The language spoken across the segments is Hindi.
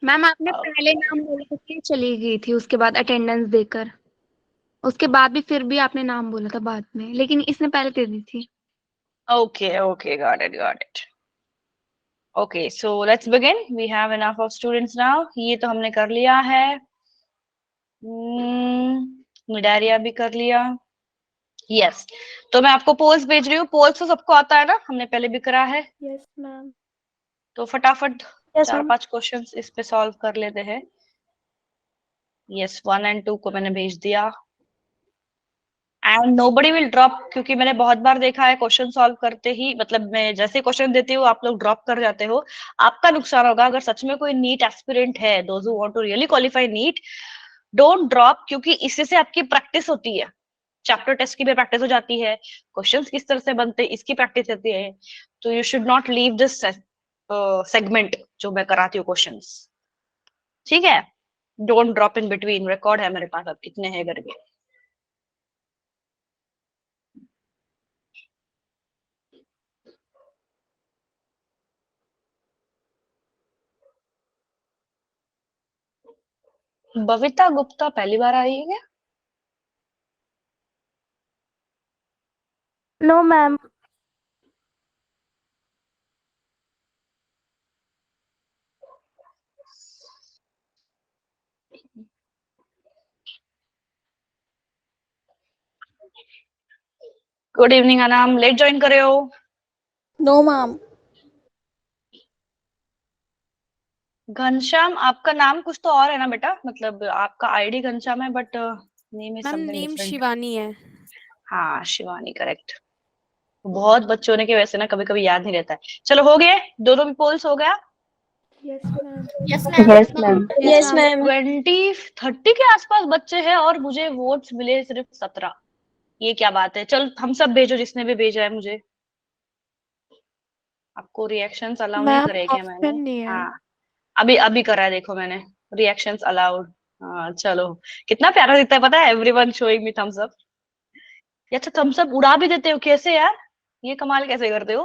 मैम आपने पहले नाम बोला था कि चली गई थी, उसके बाद अटेंडेंस देकर। उसके बाद भी फिर भी आपने नाम बोला था बाद में, लेकिन इसने पहले दे दी थी। Okay okay, got it got it. Okay so let's begin, we have enough of students now. ये तो हमने कर लिया है। मिडारिया भी कर लिया। यस, तो मैं आपको पोल्स भेज रही हूँ। पोल्स तो सबको आता है ना, हमने पहले भी करा है। Yes ma'am. तो फटाफट यस चार मैम। पांच क्वेश्चंस इस पे सॉल्व कर लेते हैं। यस, 1 और 2 को मैंने भेज दिया। एंड नोबडी विल ड्रॉप, क्योंकि मैंने बहुत बार देखा है क्वेश्चन सॉल्व करते ही, मतलब मैं जैसे क्वेश्चन देती हूँ आप लोग ड्रॉप कर जाते हो। आपका नुकसान होगा। अगर सच में कोई नीट एस्पिरेंट है, those who want to really qualify NEET, don't drop, क्योंकि इससे से आपकी प्रैक्टिस होती है। चैप्टर टेस्ट की भी प्रैक्टिस हो जाती है, क्वेश्चंस किस तरह से बनते हैं इसकी प्रैक्टिस होती है। तो you should not leave this segment जो मैं कराती हूँ क्वेश्चंस। ठीक है, don't drop in between. Record है मेरे पास अब कितने हैं करके। बविता गुप्ता पहली बार आई है क्या? No ma'am. Good evening Anam, late join करे हो? No ma'am. घनश्याम, आपका नाम कुछ तो और है ना बेटा, मतलब आपका आईडी घनश्याम है but name is ma'am something name different. Shivani है। हाँ शिवानी, करेक्ट। बहुत बच्चों ने के वैसे ना कभी कभी याद नहीं रहता है। चलो हो गए, दोनों भी पोल्स हो गया। Yes ma'am. Yes ma'am. Yes ma'am. Yes ma'am. 20-30 के आसपास बच्चे हैं और मुझे वोट्स मिले सिर्फ 17। ये क्या बात है? चल हम सब भेजो, जिसने भी भेजा है मुझे। आपको रिएक्शंस अलाउ नहीं मैम करे क्या मैंने? ऑप्शन नहीं है। हाँ, अभी अभी करा है, देखो मैंने। Reactions allowed. हाँ चलो, कितना प्यारा दिखता है पता है, everyone showing me thumbs up. अच्छा, थम्स अप उड़ा भी देते हो कैसे यार? ये कमाल कैसे करते हो?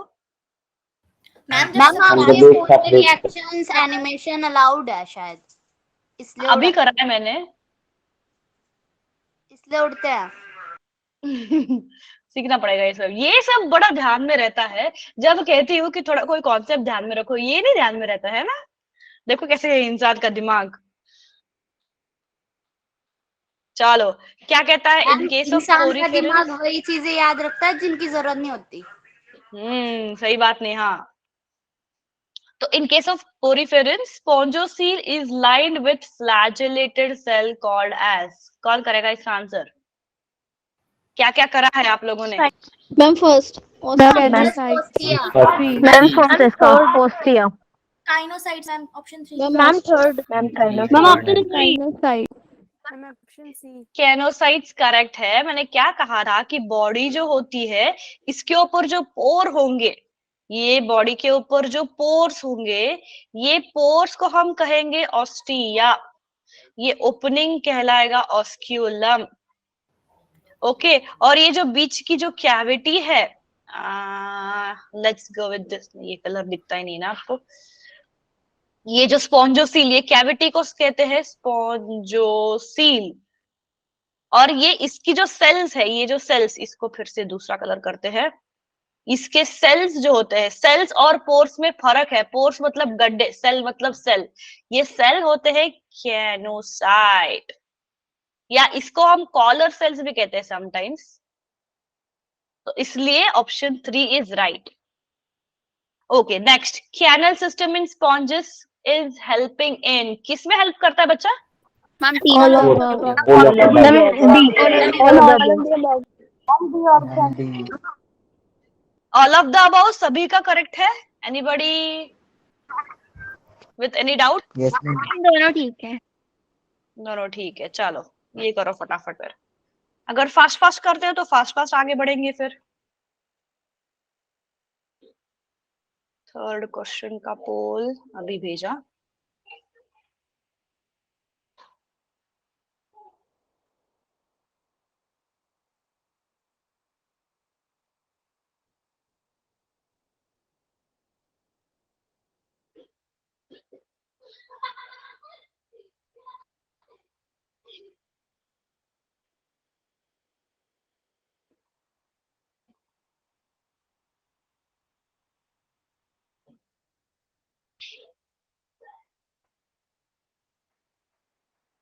मैम जो मैम सबके आपके फोटो रिएक्शंस एनिमेशन अलाउड है शायद, इसलिए अभी उड़ाते करा हैं, है मैंने। इसलिए उड़ते हैं। सीखना पड़ेगा ये सब। ये सब बड़ा ध्यान में रहता है जब कहती हूँ कि थोड़ा कोई कॉन्सेप्ट ध्यान में रखो, ये नहीं ध्यान में रहता है ना। देखो कैसे है इंसान का दिमाग। चलो, क्या कहता है इन मैम केस ऑफ इंसान का दिमाग पोरिफेरेंस? वही चीजें याद रखता है जिनकी जरूरत नहीं होती। सही बात नहीं, हाँ। तो in case of poriferans, spongiocele is lined with flagellated cell called as। कौन करेगा इसका आंसर? क्या क्या करा है आप लोगों ने? मैम फर्स्ट मैम मैम एडोसाइट पोस्टिया। थ्री। मैम फर्स्ट इसका पोस्टिया। Choanocytes ma'am option 3। Ma'am third. Ma'am ma'am choanocyte. Option 3। Choanocyte. Ma'am option C. Choanocytes correct है। मैंने क्या कहा था कि बॉडी जो होती है, इसके ऊपर जो पोर होंगे, ये बॉडी के ऊपर जो पोर्स होंगे, ये पोर्स को हम कहेंगे ऑस्टिया। ये ओपनिंग कहलाएगा ऑस्क्यूलम। ओके, और ये जो बीच की जो कैविटी है, लेट्स गो विद दिस। ये कलर दिखता ही नहीं ना आपको। ये जो स्पॉन्जोसील, ये कैविटी को कहते हैं स्पॉन्जोसील। और ये इसकी जो सेल्स है, ये जो सेल्स, इसको फिर से दूसरा कलर करते हैं। इसके सेल्स जो होते हैं, सेल्स और पोर्स में फर्क है। पोर्स मतलब गड्ढे, सेल मतलब सेल। ये सेल होते हैं कैनोसाइट, या इसको हम कॉलर सेल्स भी कहते हैं समटाइम्स। तो इसलिए option 3 is right. Okay next, canal system in sponges is helping in, किस में हेल्प करता है बच्चा? मैम ऑल तीनों ऑफ में। The above. All of the above सभी का करेक्ट है। Anybody with any doubt? Yes ma'am. दोनों ठीक है। दोनों ठीक है। चलो ये करो फटाफट फिर। अगर फास्ट फास्ट करते हो तो फास्ट फास्ट आगे बढ़ेंगे फिर। थर्ड क्वेश्चन का पोल अभी भेजा।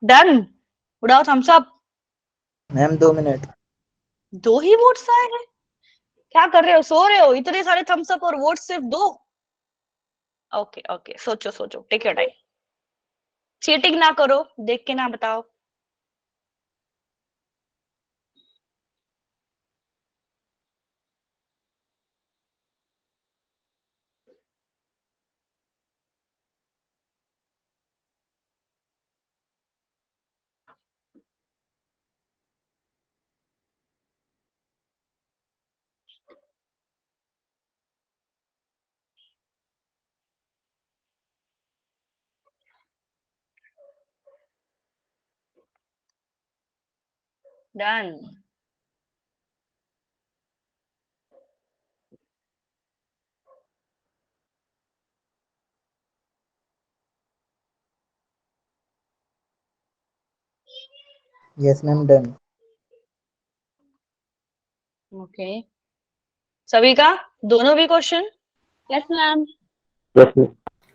डन, उड़ाओ थम्स अप। Ma'am 2 minute. 2 ही वोट्स आए हैं? क्या कर रहे हो, सो रहे हो? इतने सारे थम्स अप और वोट सिर्फ 2? ओके ओके, सोचो सोचो, टेक योर टाइम। चीटिंग ना करो, देख के ना बताओ। Done. Yes ma'am, done. Okay, सभी का, दोनों भी question? Yes ma'am. Yes,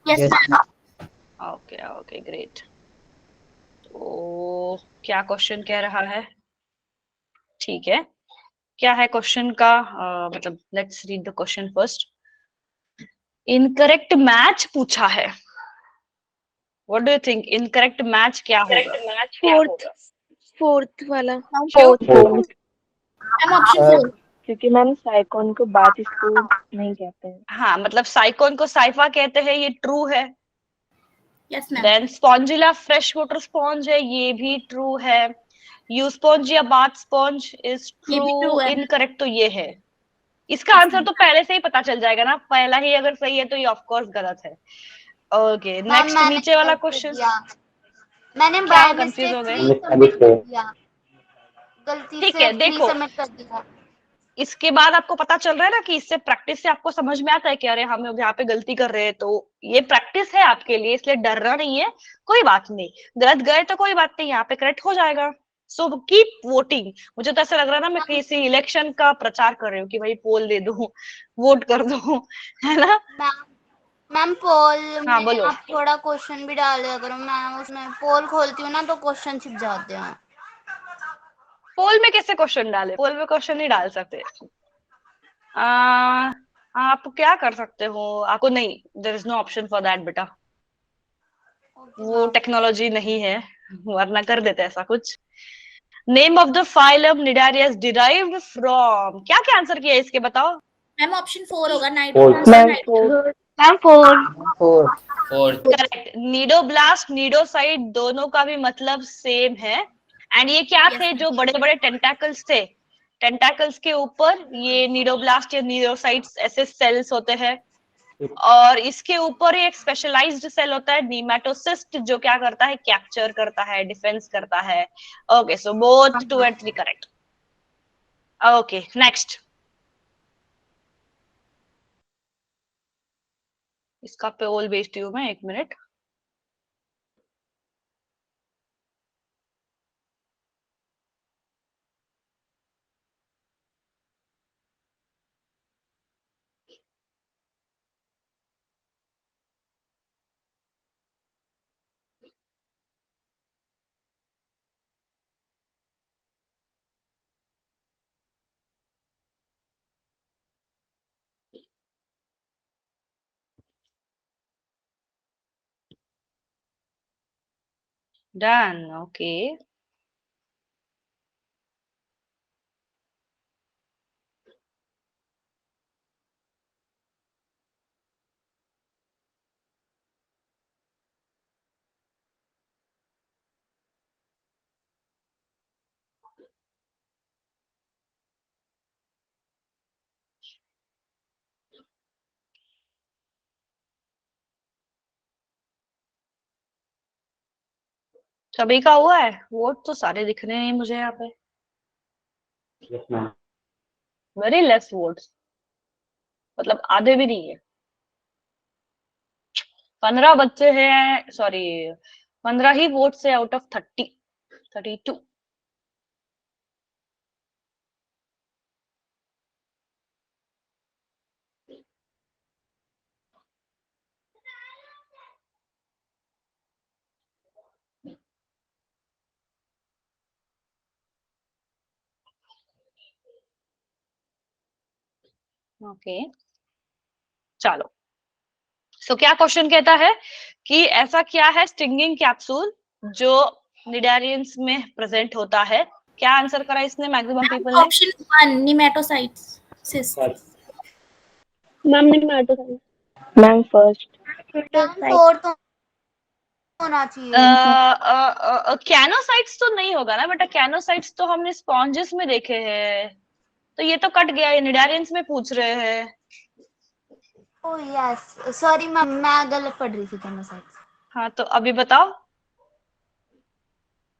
yes ma'am. Ma'am. Okay okay, great. तो क्या क्वेश्चन कह रहा है? ठीक है, क्या है क्वेश्चन का? मतलब let's read the question first. Incorrect match पूछा है। What do you think, incorrect match क्या होगा? फोर्थ वाला। क्यों? Fourth. I'm option Uh, 4. क्योंकि मैम साइकॉन को बात इसको नहीं कहते हैं। हाँ, मतलब साइकोन को साइफा कहते हैं, ये ट्रू है। Yes, ma'am. Then spongilla fresh water sponge है, ये भी ट्रू है। यू स्पॉन्ज या बाथ स्पॉन्ज इज ये भी ट्रू। true है। इनकरेक्ट तो ये है। इसका Yes, आंसर ma'am. तो पहले से ही पता चल जाएगा ना, पहला ही अगर सही है तो ये ऑफ कोर्स गलत है। ओके, मैम नेक्स्ट मैंने नीचे वाला गलत कर क्वेश्चन। दिया। मैंने क्या बाय कंफ्यूज मिस्टेक हो गए? 3 सबमिट कर दिया। गलती ठीक से है, 3 देखो, सबमिट कर दिया। इसके बाद आपको पता चल रहा है ना कि इससे प्रैक्टिस से आपको समझ में आता है कि अरे हम लोग यहाँ पे गलती कर रहे हैं, तो ये प्रैक्टिस है आपके लिए, इसलिए डरना नहीं है। कोई बात नहीं, गलत गए तो कोई बात नहीं, यहाँ पे करेक्ट हो जाएगा। So keep voting. मुझे तो ऐसा लग रहा है ना मैं किसी इलेक्शन का प्रचार कर रही हूँ कि भाई पोल दे दो, वोट कर दो, है ना? मैम मैम पोल हाँ में बोलो। आप थोड़ा क्वेश्चन भी डाल दिया करो। मैं उसमें पोल खोलती हूँ ना तो क्वेश्चन छिप जाते हैं। पोल में कैसे क्वेश्चन डाले? पोल में क्वेश्चन नहीं डाल सकते। आ, आप क्या कर सकते हो, आपको नहीं, there is no option for that बेटा। ओके वो मैम। टेक्नोलॉजी नहीं है, वरना कर देते ऐसा कुछ। Name of the phylum Cnidaria is derived from, क्या क्या आंसर किया इसके बताओ? मैम ऑप्शन 4 होगा, Ma'am, fourth. Ma'am 4। Ma'am 4। Correct, cnidoblast cnidocyte दोनों का भी मतलब सेम है। एंड ये क्या Yes, थे, ma'am. जो बड़े बड़े टेंटाकल्स थे, टेंटाकल्स के ऊपर ये नीडोब्लास्ट या नीडोसाइट्स ऐसे सेल्स होते हैं। और इसके ऊपर ही एक स्पेशलाइज्ड सेल होता है नीमेटोसिस्ट, जो क्या करता है, कैप्चर करता है, डिफेंस करता है। Okay, so both 2 and 3 correct. Okay, next. इसका पोल भेजती हूँ मैं, 1 मिनट। Done, okay. सभी का हुआ है? वोट तो सारे दिख रहे हैं मुझे यहाँ पे। वेरी लेस वोट्स, मतलब आधे भी नहीं है। 15 बच्चे हैं, सॉरी, 15 ही वोट से आउट ऑफ 32। ओके चलो, सो क्या क्वेश्चन कहता है कि ऐसा क्या है स्टिंगिंग कैप्सूल जो निडारियंस में प्रेजेंट होता है? क्या आंसर करा इसने मैक्सिमम पीपल ने? Option 1 nematocytes cyst. Ma'am nematocytes. Ma'am first. Fourth होना चाहिए। कैनोसाइट्स तो नहीं होगा ना बेटा, कैनोसाइट्स तो हमने स्पॉन्जेस में देखे हैं, तो ये तो कट गया, ये निडारियंस में पूछ रहे हैं। ओह यस, सॉरी मैम, मैं गलत पढ़ रही थी कैनोसाइट्स। हाँ तो अभी बताओ।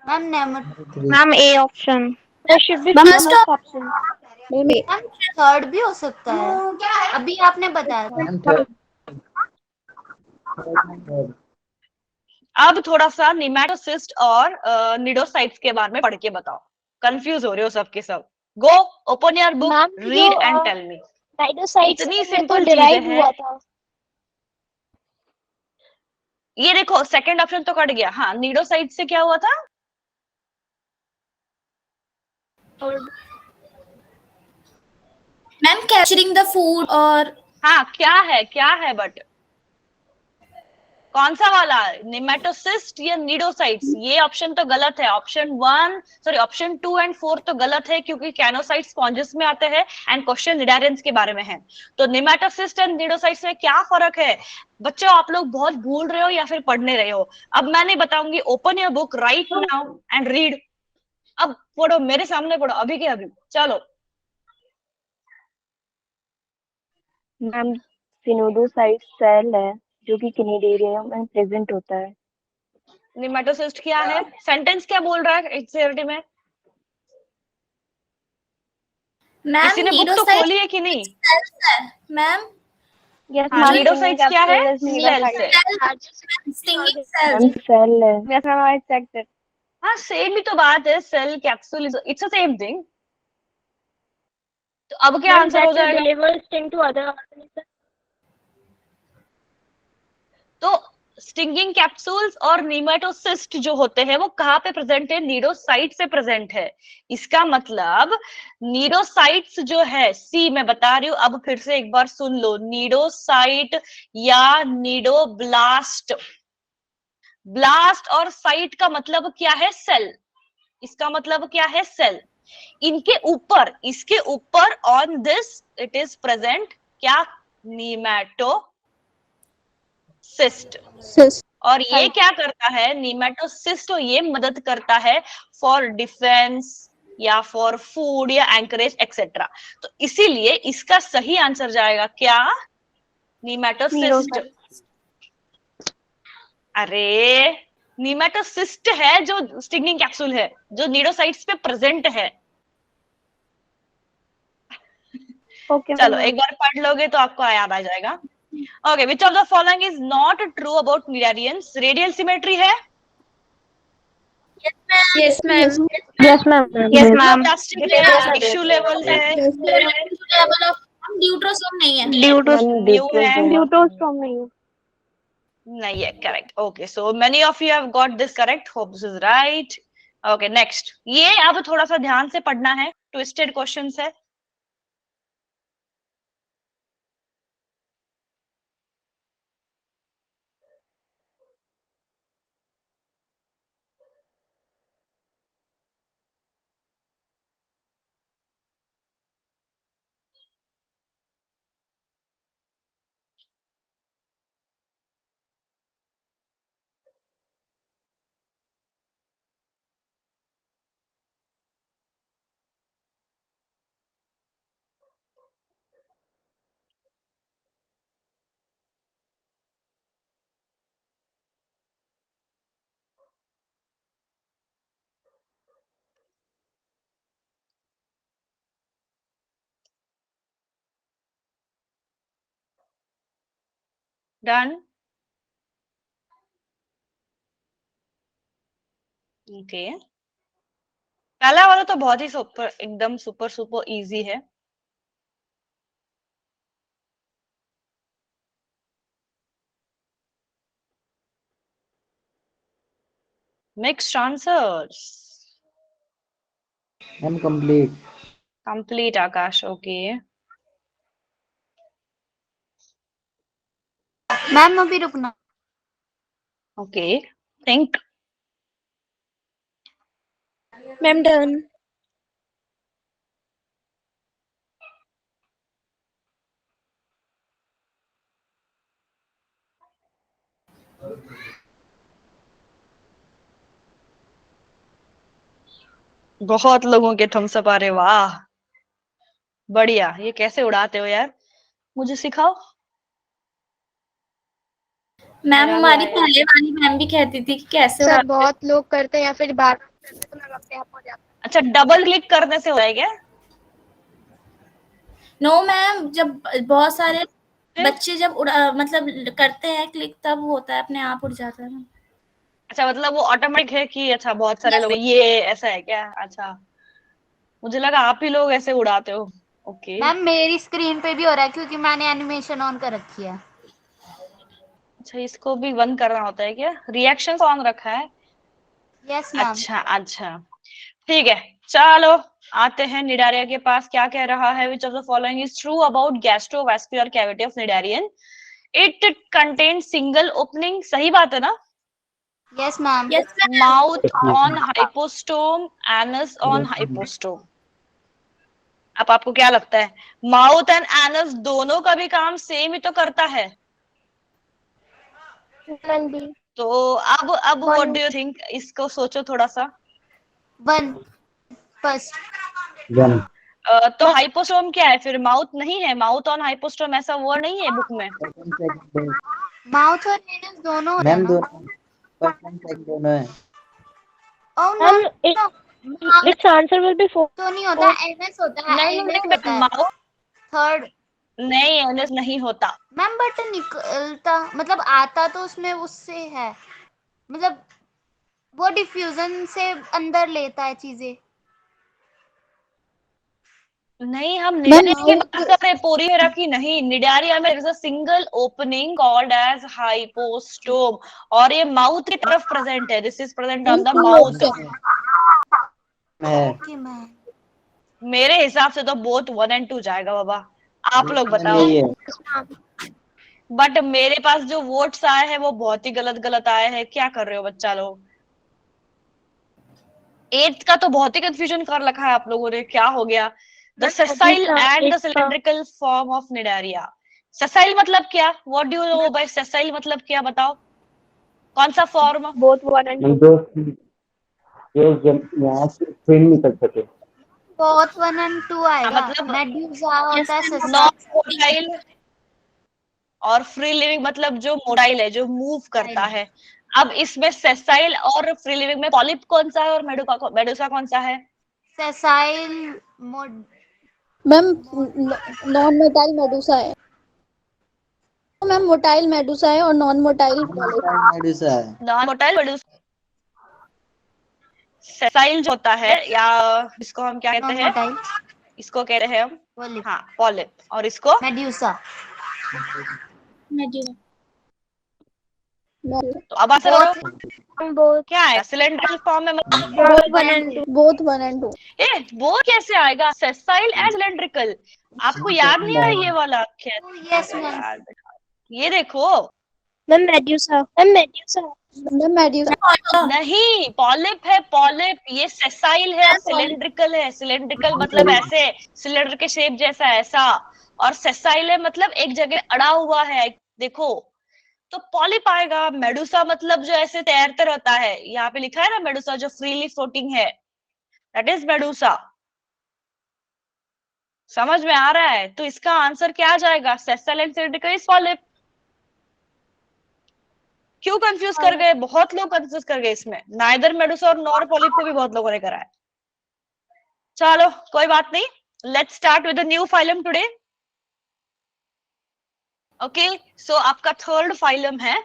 मैम नेमट ma'am A option. There should be First first option. Ma'am third भी हो सकता है, अभी आपने बताया था। Ma'am third. अब थोड़ा सा निमेटोसिस्ट और निडोसाइट्स के बारे में पढ़ के बताओ, कंफ्यूज हो रहे हो सब के सब। Go open your book, ma'am, read जो, एंड टेल मी। नाइडोसाइट्स इतनी में सिंपल तो चीजें डिराइव हैं। हुआ था। ये देखो सेकंड ऑप्शन तो कट गया। हाँ निडोसाइट से क्या हुआ था? मैम कैप्चरिंग द फूड और हाँ क्या है बट कौन सा वाला, निमेटोसिस्ट या निडोसाइट्स? ये ऑप्शन तो गलत है। ऑप्शन 2 एंड 4 तो गलत है, क्योंकि कैनोसाइट्स स्पॉन्जेस में आते हैं एंड क्वेश्चन निडारियंस के बारे में है। तो निमेटोसिस्ट एंड निडोसाइट्स में क्या फर्क है बच्चों? आप लोग बहुत भूल रहे हो या फिर पढ़ने रहे हो। अब मैं नहीं बताऊंगी, open your book right now and read. अब पढ़ो, मेरे सामने पढ़ो अभी के अभी। चलो मैम सिनोडोसाइट सेल है जो कि किनिडेरियम में प्रेजेंट होता है। निमेटोसिस्ट क्या है? सेंटेंस क्या बोल रहा है एक्चुअली में? मैम किसी ने बुक तो नीडोसाइट खोली है कि नहीं? मैम यस हाँ, मैम, निडोसाइट्स क्या है? सेल्स है। Stinging ma'am cells. सेल है। Yes, ma'am, I checked it. हाँ सेम ही तो बात है, cell capsule it's the same thing. तो अब क्या आंसर हो जाएगा? Deliver sting to other organisms. तो स्टिंगिंग कैप्सूल्स और निमेटोसिस्ट जो होते हैं वो कहाँ पे प्रेजेंट है? नीडोसाइट से प्रेजेंट है। इसका मतलब नीडोसाइट्स जो है, सी मैं बता रही हूँ, अब फिर से एक बार सुन लो, नीडोसाइट या नीडोब्लास्ट। ब्लास्ट और साइट का मतलब क्या है? सेल। इसका मतलब क्या है? सेल। इनके ऊपर, इसके ऊपर on this it is present क्या? नीमेटोसिस्ट। और ये क्या करता है? नीमेटोसिस्ट ये मदद करता है फॉर डिफेंस या फॉर फूड या एंकरेज एक्सेट्रा। तो इसीलिए इसका सही आंसर जाएगा क्या? नीमेटोसिस्ट। अरे नीमेटोसिस्ट है जो स्टिंगिंग कैप्सूल है, जो नीडोसाइट्स पे प्रेजेंट है। Okay, चलो ma'am. एक बार पढ़ लोगे तो आपको याद आ जाएगा। Okay, which of the following is not true about cnidarians? Radial symmetry है, yes ma'am. Yes, ma'am. Yes ma'am. Plastic है, टिश्यू लेवल है, लेवल ऑफ ड्यूट्रोसोम नहीं है। Ma'am, न्यू है, deuterostome नहीं है। नहीं है। Correct. Okay, so many of you have got this correct, hope this is right. Okay next, ये अब थोड़ा सा ध्यान से पढ़ना है, ट्विस्टेड क्वेश्चंस है। डन। ओके, पहला वाला तो बहुत ही सुपर, एकदम सुपर सुपर इजी है। Mixed answers. Ma'am complete. Complete Akash, okay. Ma'am अभी रुकना। Okay, think. Ma'am done. बहुत लोगों के थम्स अप आ रहे, वाह बढ़िया। ये कैसे उड़ाते हो यार, मुझे सिखाओ। मैम मेरा भी हमारी आया। पहले वाली मैम भी कहती थी कि कैसे सर उड़ाते बहुत लोग करते हैं या फिर बार करते हैं तो मैम अपने आप हो जाता है। अच्छा, डबल क्लिक करने से होता है क्या? नो मैम, जब बहुत सारे फिर? बच्चे जब मतलब करते हैं क्लिक तब होता है, अपने आप उड़ जाता है। अच्छा, मतलब वो ऑटोमेटिक है कि अच्छा बहुत सारे लोग ये ऐसा है क्या? अच्छा, मुझे लगा आप ही लोग ऐसे उड़ाते हो। ओके, मैम मेरी स्क्रीन पे भी हो रहा है क्योंकि मैंने एनिमेशन ऑन कर रखी है। अच्छा इसको भी बंद करना होता है क्या? रिएक्शन ऑन रखा है? Yes ma'am. अच्छा अच्छा, ठीक है। चलो आते हैं निडारिया के पास। क्या कह रहा है? विच of the following is true about gastrovascular cavity of cnidarian? It contain single opening. सही बात है ना? Yes ma'am. Yes ma'am. Mouth on hypostome, anus on hypostome. अब आपको क्या लगता है, माउथ एंड एनस दोनों का भी काम सेम ही तो करता है? तो अब व्हाट डू यू थिंक? इसको सोचो थोड़ा सा। One first. One. तो हाइपोस्टोम क्या है फिर? माउथ नहीं है? माउथ ऑन हाइपोस्टोम ऐसा वर्ड नहीं है बुक में? Second. माउथ और एनस दोनों हो रहे हैं मैम ना? दोनों फर्स्ट एंड सेकंड दोनों है। Oh no ma'am no, it's answer will be तो नहीं होता, एनएस होता है, नहीं एनएस नहीं होता है माउथ थर्ड। नहीं, एनस नहीं होता। मैम बट निकलता मतलब आता तो उसमें उससे है, मतलब वो डिफ्यूजन से अंदर लेता है चीजें। नहीं, हम निडारिया की बात कर रहे हैं, पोरीफेरा की नहीं। निडारिया में is a single opening called as hypostome, और ये माउथ की तरफ प्रेजेंट है। This is present on the mouth. है ओके मैम। मेरे हिसाब से तो बोथ 1 और 2 जाएगा बाबा। आप लोग मैम बताओ। यही है। बट मेरे पास जो वोट्स आए हैं वो बहुत ही गलत गलत आए हैं। क्या कर रहे हो बच्चा लोग? 8th का तो बहुत ही कंफ्यूजन कर रखा है आप लोगों ने। क्या हो गया? The sessile and the cylindrical form of Cnidaria. Sessile मतलब क्या? What do you know by sessile? मतलब क्या बताओ? कौन सा फॉर्म? Both 1 and 2। दो जो यहाँ से ट्रेन निकल सके। बोथ 1 और 2 आएगा। मतलब मेडुसा यस होता है, मैम। नॉन ससाइल मोटाइल और फ्री लिविंग, मतलब जो मोटाइल है, जो मूव करता है। अब इसमें सेसाइल और फ्री लिविंग में पॉलिप कौन सा है और मेडुसा कौन सा है? ससाइल mode. Ma'am non motile Medusa है। मैम मोटाइल मेडुसा है और नॉन मोटाइल मेडुसा है। Non motile Medusa. सेसाइल जो होता है, या इसको हम क्या कहते नॉन हैं? मोटाइल इसको कहते हैं हम पॉलिप। हाँ पॉलिप। और इसको मेडुसा। तो अब आंसर करो। बोथ क्या है? सिलेंड्रिकल फॉर्म में मतलब बोथ 1 और 2। Both 1 and 2। ए वो कैसे आएगा? Sessile and cylindrical. आपको याद नहीं है ये वाला? Yes ma'am. ये देखो। Ma'am medusa. Ma'am medusa. Ma'am Medusa नहीं, पॉलिप है पॉलिप। ये सेसाइल है और सिलेंड्रिकल है। सिलेंड्रिकल मतलब ऐसे सिलेंडर के शेप जैसा, ऐसा। और सेसाइल है मतलब एक जगह अड़ा हुआ है, देखो। तो पॉलिप आएगा। मेडुसा मतलब जो ऐसे तैरते रहता है। यहाँ पे लिखा है ना मेडुसा, जो फ्रीली फ्लोटिंग है, दैट इज मेडुसा। समझ में आ रहा है? तो इसका आंसर क्या आ जाएगा? Sessile and cylindrical is polyp. क्यों कंफ्यूज कर गए? बहुत लोग कंफ्यूज कर गए इसमें। नाइदर मेडुसा और नॉर पॉलिप को भी बहुत लोगों ने करा है। चलो कोई बात नहीं। Let's start with the new phylum today. Okay, so आपका थर्ड फाइलम है,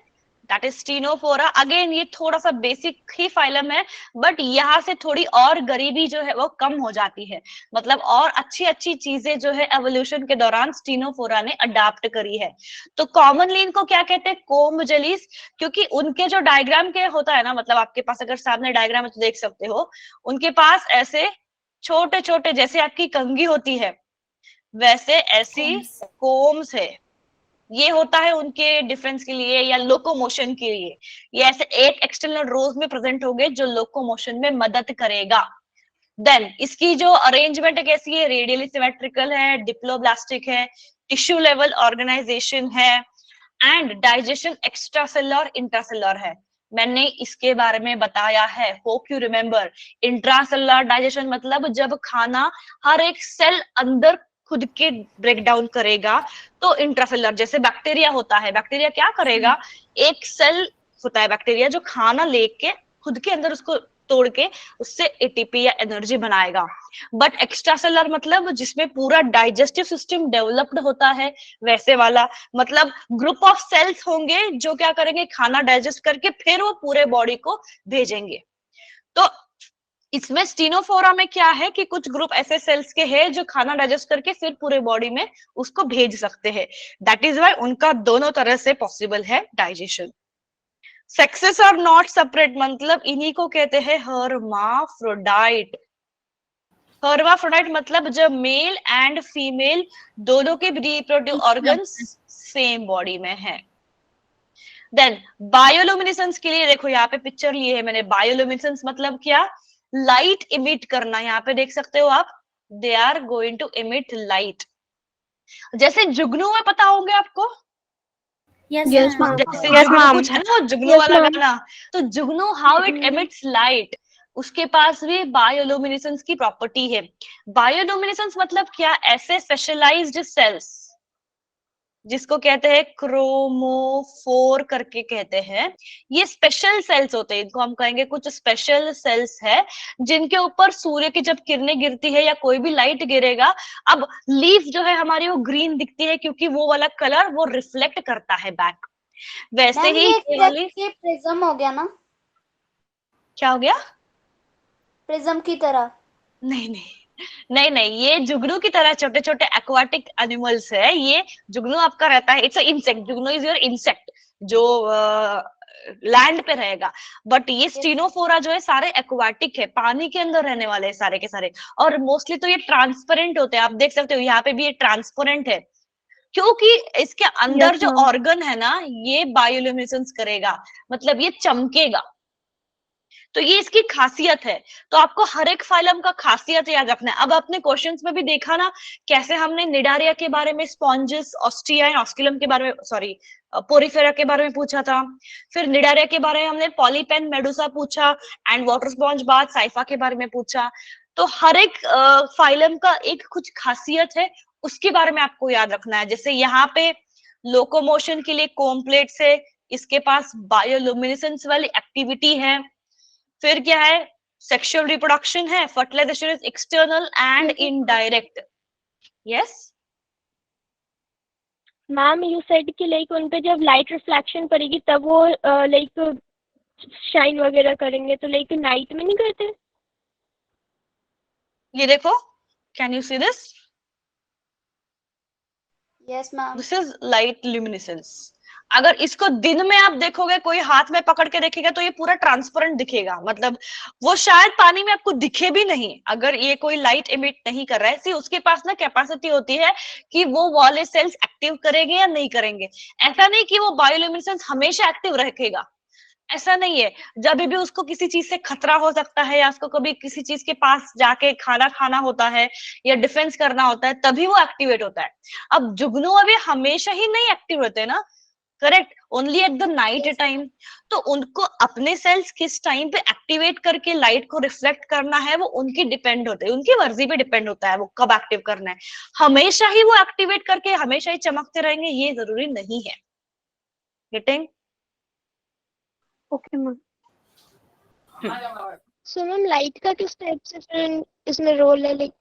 दैट इज स्टीनोफोरा। अगेन ये थोड़ा सा बेसिक ही फाइलम है, बट यहाँ से थोड़ी और गरीबी जो है वो कम हो जाती है। मतलब और अच्छी अच्छी चीजें जो है एवोल्यूशन के दौरान स्टीनोफोरा ने अडाप्ट करी है। तो कॉमनली इनको क्या कहते हैं? Comb jellies. क्योंकि उनके जो डायग्राम के होता है ना, मतलब आपके पास अगर सामने डायग्राम है तो देख सकते हो, उनके पास ऐसे छोटे छोटे, जैसे आपकी कंघी होती है वैसे ऐसी कोम्स है। ये होता है उनके डिफेंस के लिए या लोकोमोशन के लिए। ये ऐसे 8 एक्सटर्नल रोज में प्रेजेंट होंगे जो लोकोमोशन में मदद करेगा। देन इसकी जो अरेंजमेंट है कैसी है, रेडियली सिमेट्रिकल है, डिप्लोब्लास्टिक है, टिश्यू लेवल ऑर्गेनाइजेशन है, and digestion extra cellular intracellular है। मैंने इसके बारे में बताया है, hope you remember. Intracellular digestion मतलब जब खाना हर एक सेल अंदर खुद के ब्रेक डाउन करेगा, तो इंट्रासेलुलर जैसे बैक्टीरिया होता है, बैक्टीरिया क्या करेगा, एक सेल होता है बैक्टीरिया जो खाना लेके खुद के अंदर उसको तोड़ के उससे एटीपी या एनर्जी बनाएगा। बट एक्स्ट्रा सेलुलर मतलब जिसमें पूरा डाइजेस्टिव सिस्टम डेवलप्ड होता है, वैसे वाला मतलब ग्रुप ऑफ सेल्स होंगे जो क्या करेंगे, खाना डाइजेस्ट करके फिर वो पूरे बॉडी को भेजेंगे। तो इसमें स्टीनोफोरा में क्या है कि कुछ ग्रुप ऐसे सेल्स के हैं जो खाना डाइजेस्ट करके फिर पूरे बॉडी में उसको भेज सकते हैं। दैट इज वाई उनका दोनों तरह से पॉसिबल है digestion. Sexes are not separate मतलब इन्हीं को कहते हैं हर्माफ्रोडाइट। हर्माफ्रोडाइट मतलब जब मेल एंड फीमेल दोनों के रिप्रोडक्टिव ऑर्गन्स सेम बॉडी में है। देन बायोलुमिनेसेंस के लिए देखो यहाँ पे पिक्चर लिए है मैंने। बायोलुमिनेसेंस मतलब क्या, लाइट इमिट करना। यहाँ पे देख सकते हो आप, they are going to emit light. जैसे जुगनू में पता होंगे आपको, यस Yes, मैम। जैसे Yes, जुगनू ma'am. कुछ है ना वो जुगनू वाला गाना, तो जुगनू हाउ इट एमिट्स लाइट, उसके पास भी बायोलुमिनेसेंस की प्रॉपर्टी है। बायोलुमिनेसेंस मतलब क्या, ऐसे स्पेशलाइज्ड सेल्स जिसको कहते हैं क्रोमोफोर करके कहते हैं, ये स्पेशल सेल्स होते हैं, इनको हम कहेंगे कुछ स्पेशल सेल्स है जिनके ऊपर सूर्य की जब किरणें गिरती है या कोई भी लाइट गिरेगा, अब लीफ जो है हमारी वो ग्रीन दिखती है क्योंकि वो वाला कलर वो रिफ्लेक्ट करता है बैक। वैसे मैम ही ये ये वाली प्रिज्म हो गया ना, क्या हो गया, प्रिज्म की तरह। नहीं नहीं नहीं नहीं, ये जुगनू की तरह छोटे छोटे एक्वाटिक एनिमल्स है। ये जुगनू आपका रहता है, it's insect, Jugnu is your insect जो लैंड पे रहेगा। बट ये स्टीनोफोरा जो है सारे एक्वाटिक है, पानी के अंदर रहने वाले हैं सारे के सारे। और मोस्टली तो ये ट्रांसपेरेंट होते हैं, आप देख सकते हो यहाँ पे भी ये ट्रांसपेरेंट है क्योंकि इसके अंदर जो ऑर्गन है ना ये बायोल्यूमिनेसेंस करेगा, मतलब ये चमकेगा। तो ये इसकी खासियत है। तो आपको हर एक फाइलम का खासियत याद रखना है। अब आपने क्वेश्चंस में भी देखा ना कैसे हमने निडारिया के बारे में, स्पॉन्जेस, ऑस्ट्रिया एंड ऑस्कुलम के बारे में, सॉरी पोरिफेरा के बारे में पूछा था। फिर निडारिया के बारे में हमने पॉलीपेन मेडुसा पूछा and water sponge bath cipher के बारे में पूछा। तो हर एक फाइलम का एक कुछ खासियत है, उसके बारे में आपको याद रखना है। जैसे यहाँ पे लोकोमोशन के लिए कॉम्प्लेट्स है, इसके पास बायोलुमिनेसेंस वाली एक्टिविटी है। फिर क्या है, सेक्सुअल रिप्रोडक्शन है, fertilisation is external and indirect. Yes ma'am you said कि लाइक उन पे जब लाइट रिफ्लेक्शन पड़ेगी तब वो लाइक शाइन वगैरह करेंगे, तो लाइक नाइट में नहीं करते? ये देखो, can you see this, yes ma'am. This is light luminescence. अगर इसको दिन में आप देखोगे, कोई हाथ में पकड़ के देखेगा तो ये पूरा ट्रांसपेरेंट दिखेगा, मतलब वो शायद पानी में आपको दिखे भी नहीं अगर ये कोई लाइट इमिट नहीं कर रहा है। सी उसके पास ना कैपेसिटी होती है कि वो वाले सेल्स एक्टिव करेंगे या नहीं करेंगे। ऐसा नहीं कि वो बायोल्यूमिनेसेंस हमेशा एक्टिव रहेगा, ऐसा नहीं है। जब भी उसको किसी चीज से खतरा हो सकता है या उसको कभी किसी चीज के पास जाके खाना खाना होता है या डिफेंस करना होता है, तभी वो एक्टिवेट होता है। अब जुगनू अभी हमेशा ही नहीं एक्टिव होते ना, correct, only at the night time. तो उनको अपने सेल्स किस टाइम पे एक्टिवेट करके लाइट को रिफ्लेक्ट करना है वो उनकी डिपेंड होता है, उनकी मर्जी पे डिपेंड होता है वो कब एक्टिव करना है। हमेशा ही वो एक्टिवेट करके हमेशा ही चमकते रहेंगे ये जरूरी नहीं है। Getting? Okay ma'am. So ma'am light का किस टाइप से फिर इसमें रोल है, like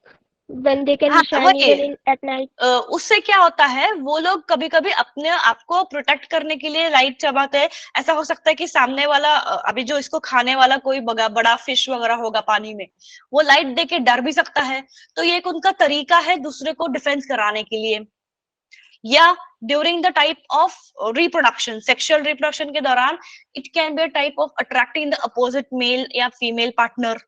when they can shine even at night? उससे क्या होता है, वो लोग कभी कभी अपने आप को प्रोटेक्ट करने के लिए लाइट चबाते हैं। ऐसा हो सकता है कि सामने वाला अभी जो इसको खाने वाला कोई बड़ा फिश वगैरह होगा पानी में, वो लाइट देख के डर भी सकता है, तो ये एक उनका तरीका है दूसरे को डिफेंस कराने के लिए। या during the type of reproduction, sexual reproduction के दौरान it can be a type of attracting the opposite male या फीमेल पार्टनर।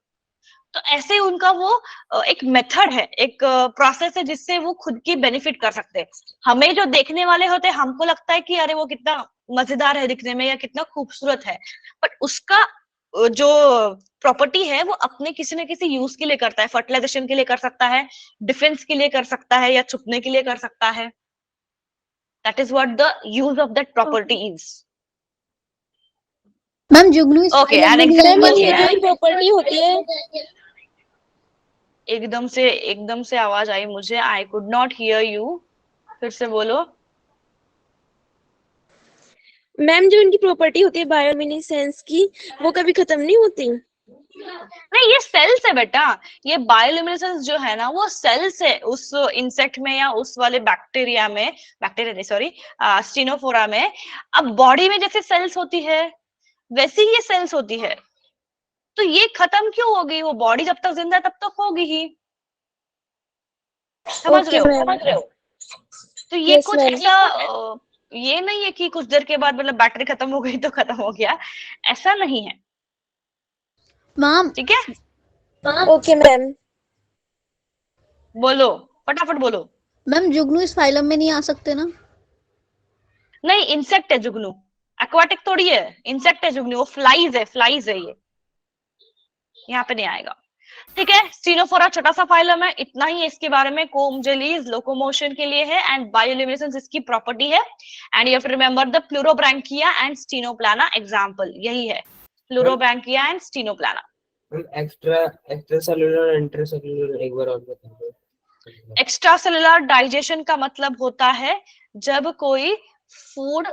तो ऐसे उनका वो एक मेथड है, एक प्रोसेस है जिससे वो खुद की बेनिफिट कर सकते हैं। हमें जो देखने वाले होते हैं हमको लगता है कि अरे वो कितना मजेदार है दिखने में या कितना खूबसूरत है, बट उसका जो प्रॉपर्टी है वो अपने किसी न किसी यूज के लिए करता है। फर्टिलाइजेशन के लिए कर सकता है, डिफेंस के लिए कर सकता है, या छुपने के लिए कर सकता है। That is what the use of that property is. Ma'am जुगनू इस ओके, फाइलम एन में नहीं एग्जांपल आती ये है। जो प्रॉपर्टी होती है, एकदम से आवाज आई मुझे, I could not here you, फिर से बोलो। मैम जो इनकी प्रॉपर्टी होती है बायोल्यूमिनेसेंस की, वो कभी खत्म नहीं होती? नहीं, ये सेल्स है बेटा। ये बायोल्यूमिनेसेंस जो है ना वो सेल्स है उस इंसेक्ट में या उस वाले बैक्टीरिया में, बैक्टीरिया नहीं सॉरी, स्टीनोफोरा में। अब बॉडी में जैसे सेल्स होती है वैसी ये सेल्स होती है, तो ये खत्म क्यों होगी? वो बॉडी जब तक जिंदा है तब तक होगी ही, समझ रहे हो? तो ये Yes, कुछ ma'am. ऐसा ये नहीं है कि कुछ देर के बाद मतलब बैटरी खत्म हो गई तो खत्म हो गया, ऐसा नहीं है। मैम ठीक है, ओके मैम। बोलो फटाफट बोलो। मैम जुगनू इस फाइलम में नहीं आ सकते ना? नहीं, इंसेक्ट है जुगनू, एक्वाटिक थोड़ी है, इंसेक्ट है जुगनू, वो फ्लाइज है ये, यहाँ पे नहीं आएगा। ठीक है, स्टीनोफोरा छोटा सा फाइलम है, इतना ही है इसके बारे में। कोम जेलीज लोकोमोशन के लिए है एंड बायोल्यूमिनेसेंस इसकी प्रॉपर्टी है। And you have to remember the Pleurobrachia and Ctenoplana example, यही है Pleurobrachia and Ctenoplana. Extracellular intracellular एक बार और बता दो। एक्स्ट्रा सेलुलर डाइजेशन का मतलब होता है जब कोई फूड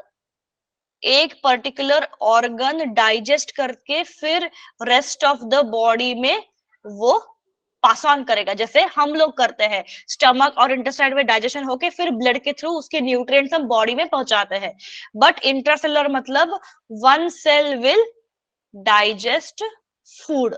एक पर्टिकुलर ऑर्गन डाइजेस्ट करके फिर रेस्ट ऑफ द बॉडी में वो पास ऑन करेगा, जैसे हम लोग करते हैं, स्टमक और इंटेस्टाइन में डाइजेशन होके फिर ब्लड के थ्रू उसके न्यूट्रिएंट्स हम बॉडी में पहुंचाते हैं। बट इंट्रासेलुलर मतलब one cell will digest food,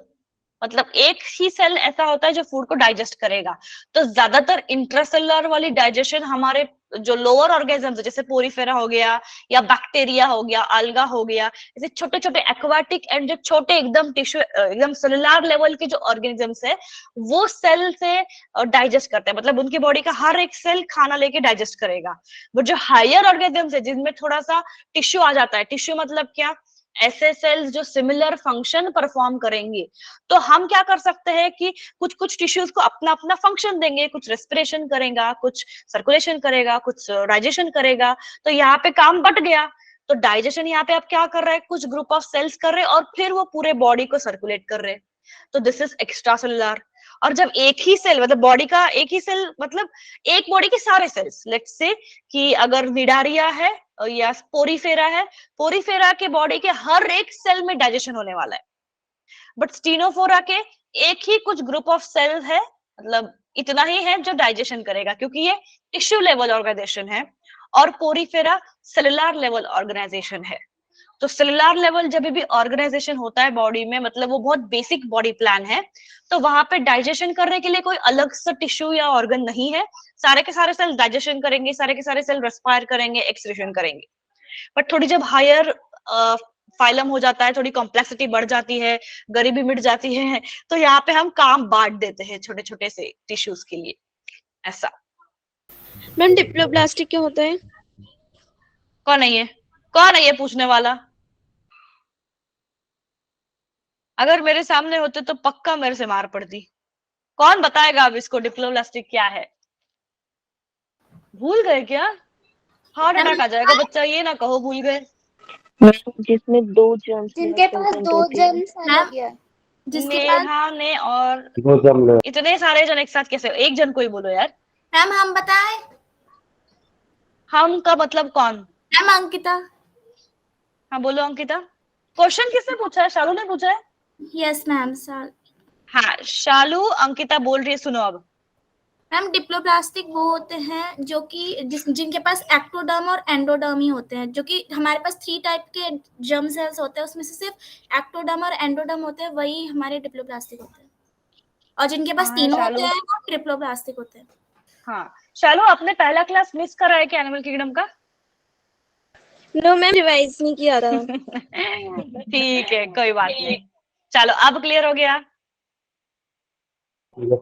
मतलब एक ही सेल ऐसा होता है जो फूड को डाइजेस्ट करेगा। तो ज्यादातर इंट्रासेलुलर वाली डाइजेशन हमारे जो लोअर ऑर्गेनिजम्स जैसे पोरीफेरा हो गया या बैक्टीरिया हो गया, अल्गा हो गया, ऐसे छोटे छोटे एक्वाटिक एंड जो छोटे एकदम टिश्यू एकदम सेलुलर लेवल के जो ऑर्गेनिजम्स है वो सेल से डाइजेस्ट करते हैं, मतलब उनकी बॉडी का हर एक सेल खाना लेके डाइजेस्ट करेगा। बट जो हायर ऑर्गेनिजम्स है जिनमें थोड़ा सा टिश्यू आ जाता है, टिश्यू मतलब क्या, ऐसे सेल्स जो सिमिलर फंक्शन परफॉर्म करेंगे, तो हम क्या कर सकते हैं कि कुछ कुछ टिश्यूज को अपना अपना फंक्शन देंगे, कुछ रेस्पिरेशन करेगा, कुछ सर्कुलेशन करेगा, कुछ डाइजेशन करेगा। तो यहाँ पे काम बट गया, तो डाइजेशन यहाँ पे आप क्या कर रहे हैं, कुछ ग्रुप ऑफ सेल्स कर रहे हैं और फिर वो पूरे बॉडी को सर्कुलेट कर रहे हैं, तो दिस इज एक्स्ट्रा सेलुलर। और जब एक ही सेल मतलब बॉडी का एक ही सेल मतलब एक बॉडी के सारे सेल्स, लेट्स से कि अगर निडारिया है या पोरीफेरा है, पोरीफेरा के बॉडी के हर एक सेल में डाइजेशन होने वाला है। बट स्टीनोफोरा के एक ही कुछ ग्रुप ऑफ सेल्स है, मतलब इतना ही है जो डाइजेशन करेगा, क्योंकि ये टिश्यू लेवल ऑर्गेनाइजेशन है और पोरीफेरा सेलुलर लेवल ऑर्गेनाइजेशन है। तो सेलुलर लेवल जब भी ऑर्गेनाइजेशन होता है बॉडी में, मतलब वो बहुत बेसिक बॉडी प्लान है, तो वहां पे डाइजेशन करने के लिए कोई अलग सा टिश्यू या ऑर्गन नहीं है, सारे के सारे सेल डाइजेशन करेंगे, सारे के सारे सेल रेस्पायर करेंगे, एक्सक्रीशन करेंगे। बट थोड़ी जब हायर फाइलम हो जाता है, थोड़ी कॉम्प्लेक्सिटी बढ़ जाती है, गरीबी मिट जाती है, तो यहाँ पे हम काम बांट देते हैं छोटे छोटे से टिश्यूज के लिए, ऐसा। मैम डिप्लोब्लास्टिक क्या होता है? कौन है ये पूछने वाला? अगर मेरे सामने होते तो पक्का मेरे से मार पड़ती। कौन बताएगा अब इसको डिप्लोब्लास्टिक क्या है? भूल गए क्या? हार्ट अटैक आ जाएगा बच्चा, ये ना कहो भूल गए। जिसमें 2 जर्म्स जिनके पास 2 जर्म्स है मैम, लग गया। जिसके पास नेहा ने और वो जम ले। इतने सारे जन एक साथ कैसे? एक जन कोई बोलो यार। मैम हम बताएं? हम का मतलब कौन? मैम अंकिता। हाँ बोलो अंकिता। क्वेश्चन किसने पूछा है? शालू ने पूछा है? Yes ma'am sir. हाँ शालू, अंकिता बोल रही है, सुनो अब। मैम डिप्लोब्लास्टिक वो होते हैं जो कि जिनके पास एक्टोडर्म और एंडोडर्म ही होते हैं, जो कि हमारे पास 3 टाइप के जर्म सेल्स होते हैं, उसमें से सिर्फ एक्टोडर्म और एंडोडर्म होते हैं, वही हमारे डिप्लोब्लास्टिक होते हैं। और जिनके पास हाँ, तीनों शालू। होते हैं वो ट्रिप्लोब्लास्टिक होते हैं। हाँ शालू, आपने पहला क्लास मिस करा है क्या एनिमल किंगडम का? नो मैम, रिवाइज नहीं किया था। ठीक है, कोई बात नहीं। चलो अब क्लियर हो गया।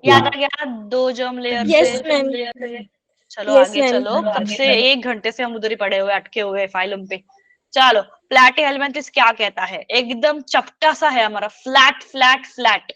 याद आ गया 2 जर्म लेयर Yes, से? ma'am. चलो Yes, आगे ma'am. चलो, कब से 1 घंटे से हम उधर ही पड़े हुए अटके हुए फाइलम पे। चलो प्लैटीहेल्मिन्थस क्या कहता है, एकदम चपटा सा है हमारा, फ्लैट फ्लैट फ्लैट,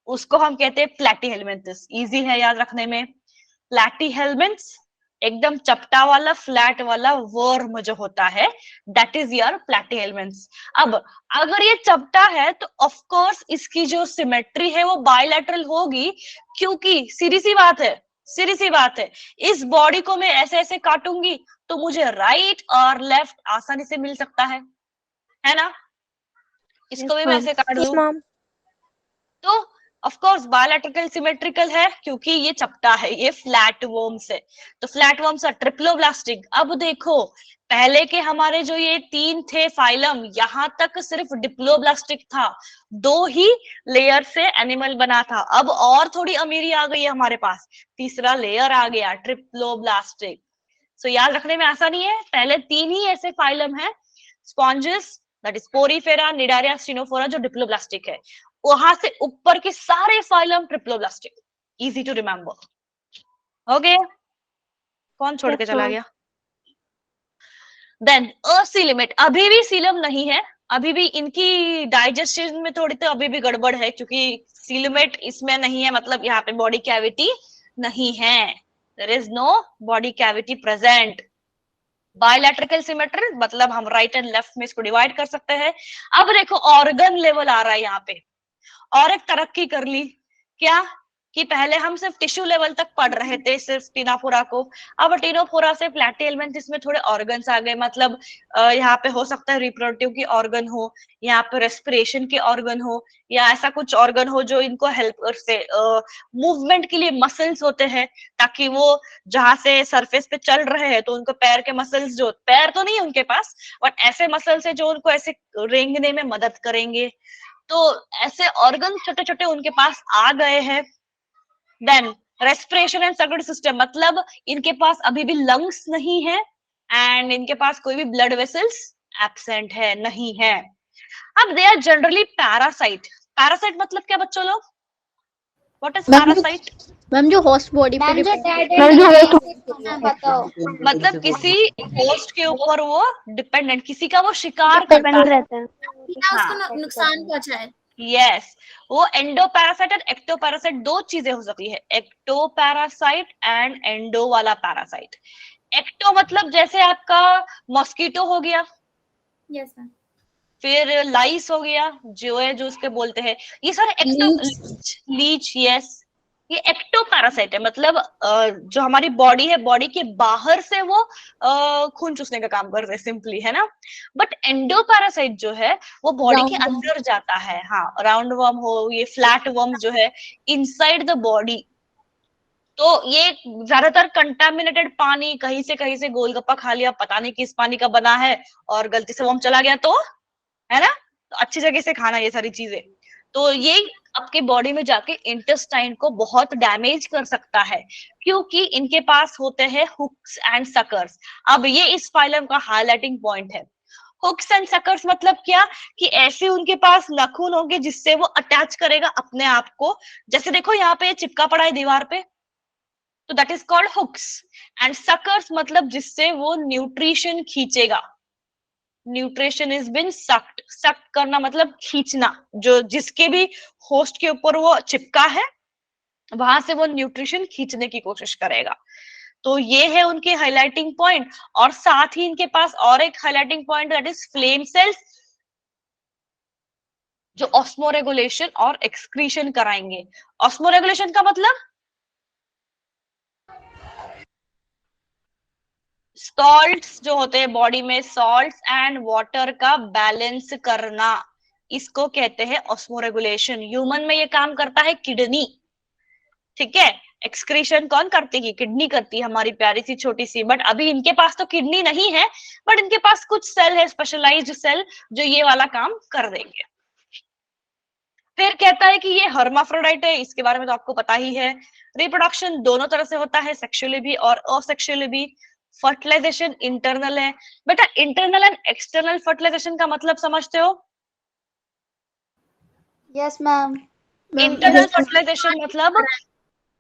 उसको हम कहते हैं प्लैटीहेल्मिन्थस। इजी है याद रखने में। प्लैटीहेल्मिन्थस एकदम चपटा वाला फ्लैट वाला वर्म जो होता है, दैट इज योर प्लैटीहेल्मिन्थस। अब अगर ये चपटा है तो ऑफ कोर्स इसकी जो सिमेट्री है वो बायलैटरल होगी, क्योंकि सीधी सी बात है, सीधी सी बात है, इस बॉडी को मैं ऐसे ऐसे काटूंगी तो मुझे राइट और लेफ्ट आसानी से मिल सकता है ना? इसको भी मैं ऐसे काट Yes, दूं ma'am. तो ऑफ कोर्स बायलैटरल सिमेट्रिकल है, क्योंकि ये चपटा है, ये फ्लैट वर्म्स है। तो फ्लैट वर्म्स आर ट्रिप्लोब्लास्टिक। अब देखो पहले के हमारे जो ये 3 थे फाइलम, यहाँ तक सिर्फ डिप्लोब्लास्टिक था, 2 ही लेयर से एनिमल बना था। अब और थोड़ी अमीरी आ गई है हमारे पास, तीसरा लेयर आ गया ट्रिप्लोब्लास्टिक। सो याद रखने में आसानी है, पहले 3 ही ऐसे फाइलम है, sponges that is Porifera, Cnidaria, Ctenophora, जो डिप्लोब्लास्टिक है। वहां से ऊपर के सारे phylum triploblastic. Easy to remember. Okay, कौन छोड़ के Yes, चला ma'am. गया? देन असीलिमेट, अभी भी सीलम नहीं है, अभी भी इनकी डाइजेशन में थोड़ी तो अभी भी गड़बड़ है, क्योंकि सीलमेट इसमें नहीं है, मतलब यहाँ पे बॉडी कैविटी नहीं है, there is no body cavity present. Bilateral symmetry मतलब हम राइट एंड लेफ्ट में इसको डिवाइड कर सकते हैं। अब देखो ऑर्गन लेवल आ रहा है यहाँ पे, और एक तरक्की कर ली, क्या कि पहले हम सिर्फ टिश्यू लेवल तक पढ़ रहे थे, सिर्फ टिनोफोरा को। अब टिनोफोरा से प्लैटीहेल्मिन्थस में थोड़े ऑर्गन्स आ गए, मतलब यहाँ पे हो सकता है रिप्रोडक्टिव के ऑर्गन हो, यहाँ पे रेस्पिरेशन के ऑर्गन हो, या ऐसा कुछ ऑर्गन हो जो इनको हेल्प से मूवमेंट के लिए मसल्स होते हैं, ताकि वो जहां से सरफेस पे चल रहे हैं तो उनको पैर के मसल्स, जो पैर तो नहीं है उनके पास बट ऐसे मसल्स है जो उनको ऐसे रेंगने में मदद करेंगे। तो ऐसे ऑर्गन छोटे छोटे उनके पास आ गए हैं। Then respiration and circulatory system, मतलब इनके पास अभी भी लंग्स नहीं है, एंड इनके पास कोई भी ब्लड वेसल्स एब्सेंट है, नहीं है। अब they are generally parasite. Parasite मतलब क्या बच्चों लोग? What is parasite? मैम जो होस्ट बॉडी पे मैम जो depend- डेड बताओ। मतलब किसी होस्ट के ऊपर वो डिपेंडेंट, किसी का वो शिकार करता है, रहते हैं. बिना उसको नुकसान पहुंचाए। यस। वो एंडोपैरासाइट और एक्टोपैरासाइट 2 चीजें हो सकती है, एक्टोपैरासाइट एंड एंडो वाला पैरासाइट। एक्टो मतलब जैसे आपका मॉस्किटो हो गया, यस मैम। फिर लाइस हो गया, जो है जो उसके बोलते हैं, ये सारे एक्टो, लीच, यस, ये एक्टोपैरासाइट है, मतलब जो हमारी बॉडी है, बॉडी के बाहर से वो खून चूसने का काम करते हैं, सिंपली, है ना। बट एंडोपैरासाइट जो है वो बॉडी के अंदर जाता है, हाँ, राउंड वर्म हो, ये फ्लैट वर्म जो है इनसाइड द बॉडी। तो ये ज्यादातर कंटामिनेटेड पानी, कहीं से गोलगप्पा खा लिया, पता नहीं किस पानी का बना है, और गलती से वर्म चला गया तो, है ना, तो अच्छी जगह से खाना ये सारी चीजें। तो ये आपके बॉडी में जाके इंटेस्टाइन को बहुत डैमेज कर सकता है, क्योंकि इनके पास होते हैं हुक्स एंड सकर्स। अब ये इस फाइलम का हाईलाइटिंग पॉइंट है। हुक्स एंड सकर्स मतलब क्या, कि ऐसे उनके पास नाखून होंगे जिससे वो अटैच करेगा अपने आप को, जैसे देखो यहाँ पे चिपका पड़ा है दीवार पे, तो that is called hooks. And suckers मतलब जिससे वो न्यूट्रिशन खींचेगा, nutrition is being sucked. Sucked करना मतलब खींचना, जो जिसके भी होस्ट के ऊपर वो चिपका है वहां से वो न्यूट्रिशन खींचने की कोशिश करेगा। तो ये है उनके हाईलाइटिंग पॉइंट। और साथ ही इनके पास और एक highlighting point, that is flame cells, जो ऑस्मोरेगुलेशन और एक्सक्रीशन कराएंगे। ऑस्मोरेगुलेशन का मतलब सॉल्ट्स जो होते हैं बॉडी में, सॉल्ट्स एंड वाटर का बैलेंस करना, इसको कहते हैं ऑस्मोरेगुलेशन। ह्यूमन में ये काम करता है किडनी, ठीक है। एक्सक्रीशन कौन करती है? किडनी करती है, हमारी प्यारी सी छोटी सी। बट अभी इनके पास तो किडनी नहीं है, बट इनके पास कुछ सेल है, स्पेशलाइज्ड सेल, जो ये वाला काम कर देंगे। फिर कहता है कि ये हर्माफ्रोडाइट है, इसके बारे में तो आपको पता ही है। रिप्रोडक्शन दोनों तरह से होता है, सेक्सुअली भी और असेक्सुअली भी। फर्टिलाइजेशन इंटरनल है। बेटा इंटरनल एंड एक्सटर्नल फर्टिलाइजेशन का मतलब समझते हो? Yes ma'am. इंटरनल फर्टिलाइजेशन मतलब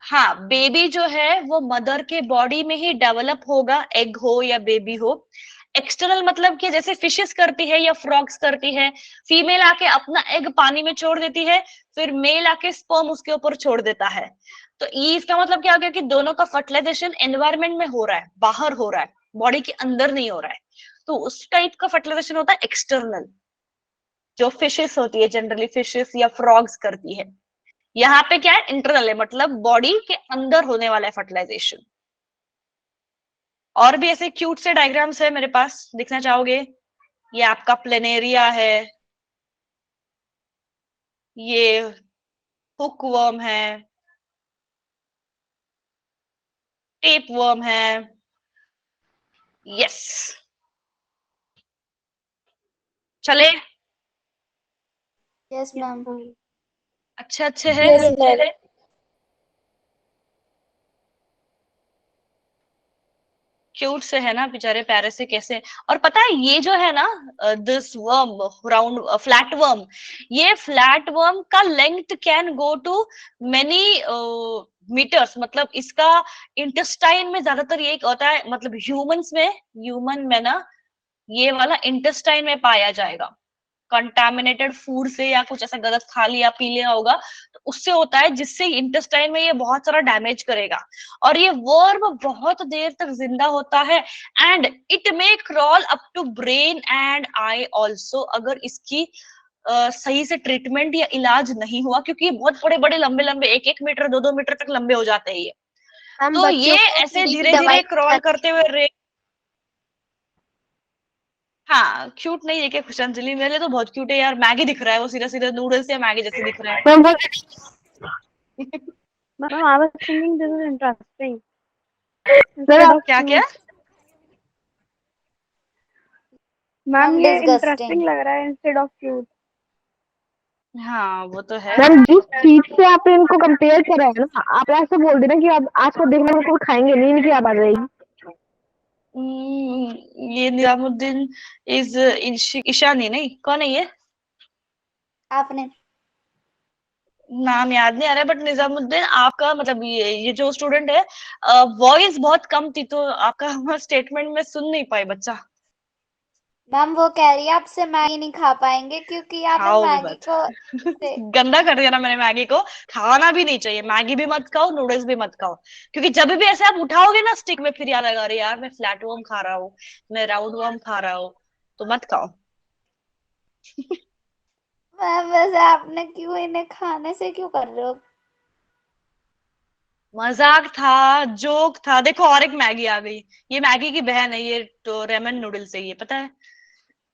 हाँ, बेबी जो है वो मदर के बॉडी में ही डेवलप होगा, एग हो या बेबी हो। एक्सटर्नल मतलब कि जैसे फिशेस करती है या फ्रॉग्स करती है, फीमेल आके अपना एग पानी में छोड़ देती है, फिर मेल आके स्पर्म उसके ऊपर छोड़ देता है। तो ये इसका मतलब क्या हो गया कि दोनों का फर्टिलाइजेशन एनवायरमेंट में हो रहा है, बाहर हो रहा है, बॉडी के अंदर नहीं हो रहा है। तो उस टाइप का फर्टिलाइजेशन होता है एक्सटर्नल, जो फिशेस होती है, जनरली फिशेस या फ्रॉग्स करती है। यहाँ पे क्या है, इंटरनल है, मतलब बॉडी के अंदर होने वाला है फर्टिलाइजेशन। और भी ऐसे क्यूट से डायग्राम्स है मेरे पास, देखना चाहोगे? ये आपका प्लेनेरिया है, ये हुक वर्म है, टेप वर्म है। यस, चले यस मैम। अच्छे अच्छे है। Yes ma'am. क्यूट से है ना बेचारे, प्यारे से कैसे। और पता है ये जो है ना, this worm, round flat worm, ये फ्लैट वर्म का length can go to many metres. मतलब इसका इंटेस्टाइन में ज्यादातर ये होता है, मतलब ह्यूमन में ना ये वाला इंटेस्टाइन में पाया जाएगा। कंटामिनेटेड फूड से या कुछ ऐसा गलत खा लिया पी लिया होगा तो उससे होता है, जिससे इंटेस्टाइन में ये बहुत सारा डैमेज करेगा। और ये वर्म बहुत देर तक जिंदा होता है, and it may crawl up to brain and eye also, अगर इसकी सही से ट्रीटमेंट या इलाज नहीं हुआ, क्योंकि ये बहुत बड़े बड़े लंबे लंबे 1-1 मीटर 2-2 मीटर तक लंबे हो जाते हैं ये। तो ये ऐसे धीरे धीरे क्रॉल करते हुए हाँ, क्यूट नहीं है क्या खुशांजलि? मेरे लिए तो बहुत क्यूट है यार। मैगी दिख रहा है, वो सीधा सीधा नूडल्स या मैगी जैसे दिख रहा है। Ma'am, I was thinking this is interesting. क्या क्या? मैम ये Disgusting. इंटरेस्टिंग लग रहा है इंस्टेड ऑफ क्यूट। हाँ वो तो है। मैम जिस चीज से आप इनको कंपेयर कर रहे हैं ना, आप ऐसे बोल देना कि अब आज को देखने को खाएंगे नहीं, इनकी याद आ जाएगी। ये निजामुद्दीन इज ईशानी, नहीं कौन है ये? आपने नाम याद नहीं आ रहा है, बट निजामुद्दीन आपका मतलब ये जो स्टूडेंट है, वॉइस बहुत कम थी, तो आपका स्टेटमेंट में सुन नहीं पाई बच्चा। मैम वो कह रही है आपसे मैगी नहीं खा पाएंगे क्योंकि आपने खाओ भी मैगी मत। को गंदा कर दिया ना मैंने मैगी को। खाना भी नहीं चाहिए, मैगी भी मत खाओ, नूडल्स भी मत खाओ, क्योंकि जब भी ऐसे आप उठाओगे ना स्टिक में, फिर याद आएगा अरे यार मैं फ्लैट वर्म खा रहा हूँ, मैं राउंड वर्म खा रहा हूँ, तो मत खाओ। मैम वैसे आपने क्यों इन्हें खाने से क्यों कर रहे हो? मजाक था, जोक था। देखो और एक मैगी आ गई, ये मैगी की बहन है, ये तो रेमन नूडल्स है, ये पता है,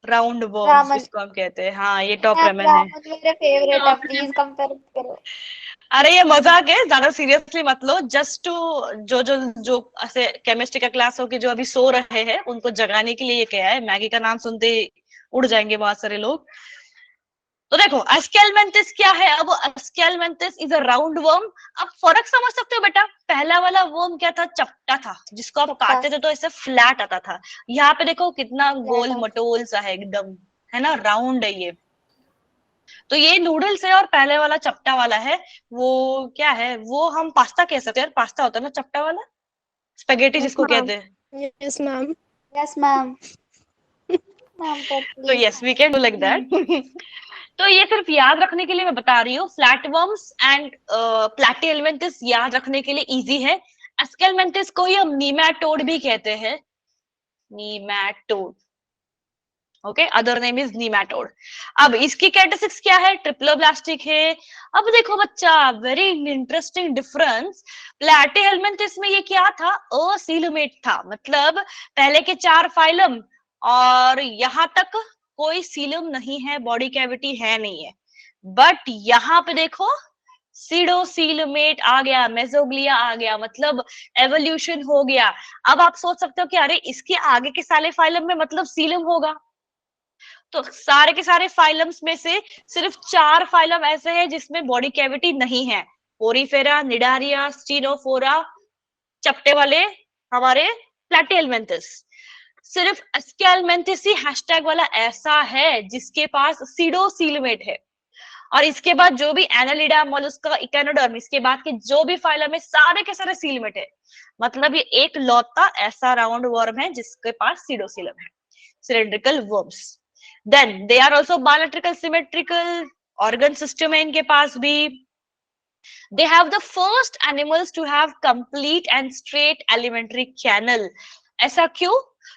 राउंड वर्म्स रामन जिसको हम कहते हैं। हाँ ये टॉप मैम रेमन है। रामन मेरे फेवरेट है, प्लीज कंपेयर करो। अरे ये मजाक है, ज्यादा सीरियसली मत लो। जस्ट टू जो जो जो ऐसे केमिस्ट्री का क्लास हो के जो अभी सो रहे हैं उनको जगाने के लिए ये क्या है, मैगी का नाम सुनते ही उड़ जाएंगे बहुत सारे लोग। तो देखो एस्केलमेंथिस क्या है, अब Aschelminthes is a round worm. अब फर्क समझ सकते हो बेटा, पहला वाला वर्म क्या था, चपटा था, जिसको आप काटते थे तो ऐसे फ्लैट आता था। यहाँ पे देखो कितना गोल मटोल सा है एकदम, है ना, राउंड है ये। तो ये नूडल्स है और पहले वाला चपटा वाला है। वो क्या है, वो हम पास्ता कह सकते हैं यार, पास्ता होता है ना चपटा वाला, स्पेगेटी जिसको कहते हैं। Yes ma'am. Yes ma'am. Ma'am को तो please yes we can do like that. तो ये सिर्फ याद रखने के लिए मैं बता रही हूँ, फ्लैटवर्म्स एंड प्लैटिहेल्मिन्थस याद रखने के लिए इजी है। एस्केलमेंथिस को ही हम नीमैटोड भी कहते हैं, nematode. Okay, other name is nematode. अब इसकी कैरेक्टरिस्टिक्स क्या है, ट्रिप्लोब्लास्टिक है। अब देखो बच्चा, वेरी इंटरेस्टिंग डिफरेंस। प्लैटिहेल्मिन्थस में ये क्या था, असीलमेट था, मतलब पहले के 4 फाइलम और यहाँ तक कोई सीलम नहीं है, बॉडी कैविटी है नहीं है। बट यहाँ पे देखो सीडोसीलमेट आ गया, मेसोग्लिया आ गया, मतलब एवोल्यूशन हो गया। अब आप सोच सकते हो कि अरे इसके आगे के सारे फाइलम में मतलब सीलम होगा, तो सारे के सारे फाइलम्स में से सिर्फ 4 फाइलम ऐसे हैं जिसमें बॉडी कैविटी नहीं है, पोरीफेरा, निडारिया, स्टीनोफोरा, चपटे वाले हमारे प्लैटिहेल्मिन्थस। सिर्फ एस्केलमेंथिस ही हैशटैग वाला ऐसा है जिसके पास सीडोसीलमेट है। और इसके बाद जो भी एनालिडा, मोलस्का, इकेनोडर्म, इसके बाद के जो भी फाइलम है सारे के सारे सीलमेट है। मतलब ये एक लौता ऐसा राउंड वर्म है जिसके पास सीडोसीलम है, cylindrical worms. Then they are also biological symmetrical organ system है इनके पास भी। They have the first animals to have complete and straight alimentary canal. ऐसा क्यों?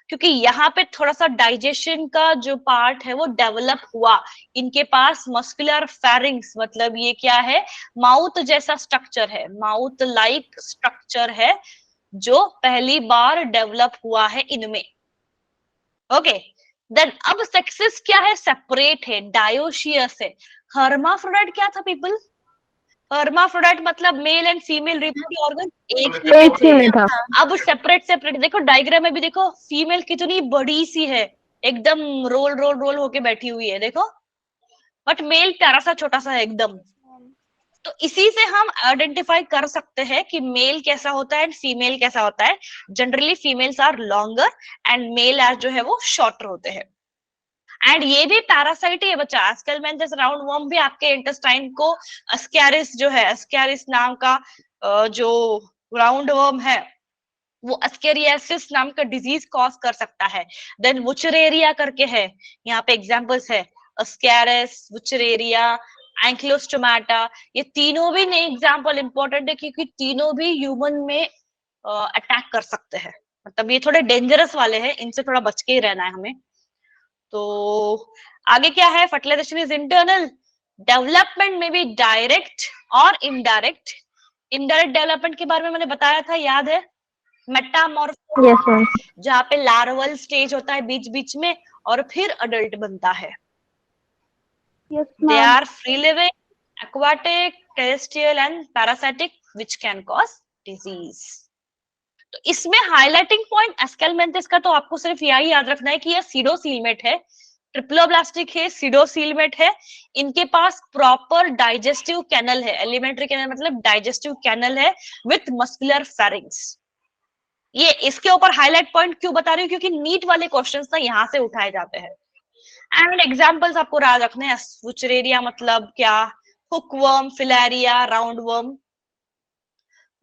क्योंकि यहाँ पे थोड़ा सा डाइजेशन का जो पार्ट है वो डेवलप हुआ। इनके पास मस्कुलर फेरिंग्स, मतलब ये क्या है, माउथ जैसा स्ट्रक्चर है, माउथ लाइक स्ट्रक्चर है जो पहली बार डेवलप हुआ है इनमें। ओके, देन अब सेक्सेस क्या है, सेपरेट है, डायोशियस है। हर्माफ्रोडाइट क्या था पीपल? हर्माफ्रोडाइट मतलब male and female reproductive organ एक ही में था। अब सेपरेट सेपरेट देखो, डायग्राम में भी देखो फीमेल कितनी बड़ी सी है, एकदम रोल रोल रोल होके बैठी हुई है, देखो, बट मेल प्यारा सा छोटा सा है एकदम। तो इसी से हम आइडेंटिफाई कर सकते हैं कि मेल कैसा होता है एंड फीमेल कैसा होता है। Generally females are longer and male are जो है वो शॉर्टर होते हैं। एंड ये भी पैरासाइट ही है बच्चा, एस्केलमेंथस राउंड वर्म भी आपके इंटेस्टाइन को अस्कैरिस जो है, अस्कैरिस नाम का जो राउंड वर्म है वो अस्केरियासिस नाम का डिजीज कॉज कर सकता है। देन वुचरेरिया करके है, यहाँ पे एग्जांपल्स है, अस्कैरिस, वुचरेरिया, एंक्लोस्टोमाटा, ये तीनों भी नए एग्जांपल इंपॉर्टेंट है क्योंकि तीनों भी ह्यूमन में अटैक कर सकते हैं। मतलब ये थोड़े डेंजरस वाले हैं, इनसे थोड़ा बच के ही रहना है हमें। तो आगे क्या है, फर्टिलाइजेशन इज इंटरनल, डेवलपमेंट में भी डायरेक्ट और इनडायरेक्ट। इनडायरेक्ट डेवलपमेंट के बारे में मैंने बताया था, याद है, मेटामॉर्फोसिस, यस मैम। जहाँ पे लार्वल स्टेज होता है बीच बीच में और फिर अडल्ट बनता है। Yes they ma'am. Are free living, aquatic, terrestrial and parasitic which can cause disease। तो इसमें हाइलाइटिंग पॉइंट एस्केलमेंथिस का तो आपको सिर्फ यही याद रखना है कि यह सीडोसीलमेट है, ट्रिप्लोब्लास्टिक है, सीडोसीलमेट है। इनके पास प्रॉपर डाइजेस्टिव कैनल है, एलिमेंट्री कैनल मतलब डाइजेस्टिव कैनल है विथ मस्कुलर फेरिंग्स। ये इसके ऊपर हाईलाइट पॉइंट क्यों बता रही हूँ, क्योंकि नीट वाले क्वेश्चंस ना यहाँ से उठाए जाते हैं। एंड एग्जांपल्स आपको याद रखने हैं, वुचरेरिया मतलब क्या, हुकवर्म, फिलेरिया, राउंडवर्म।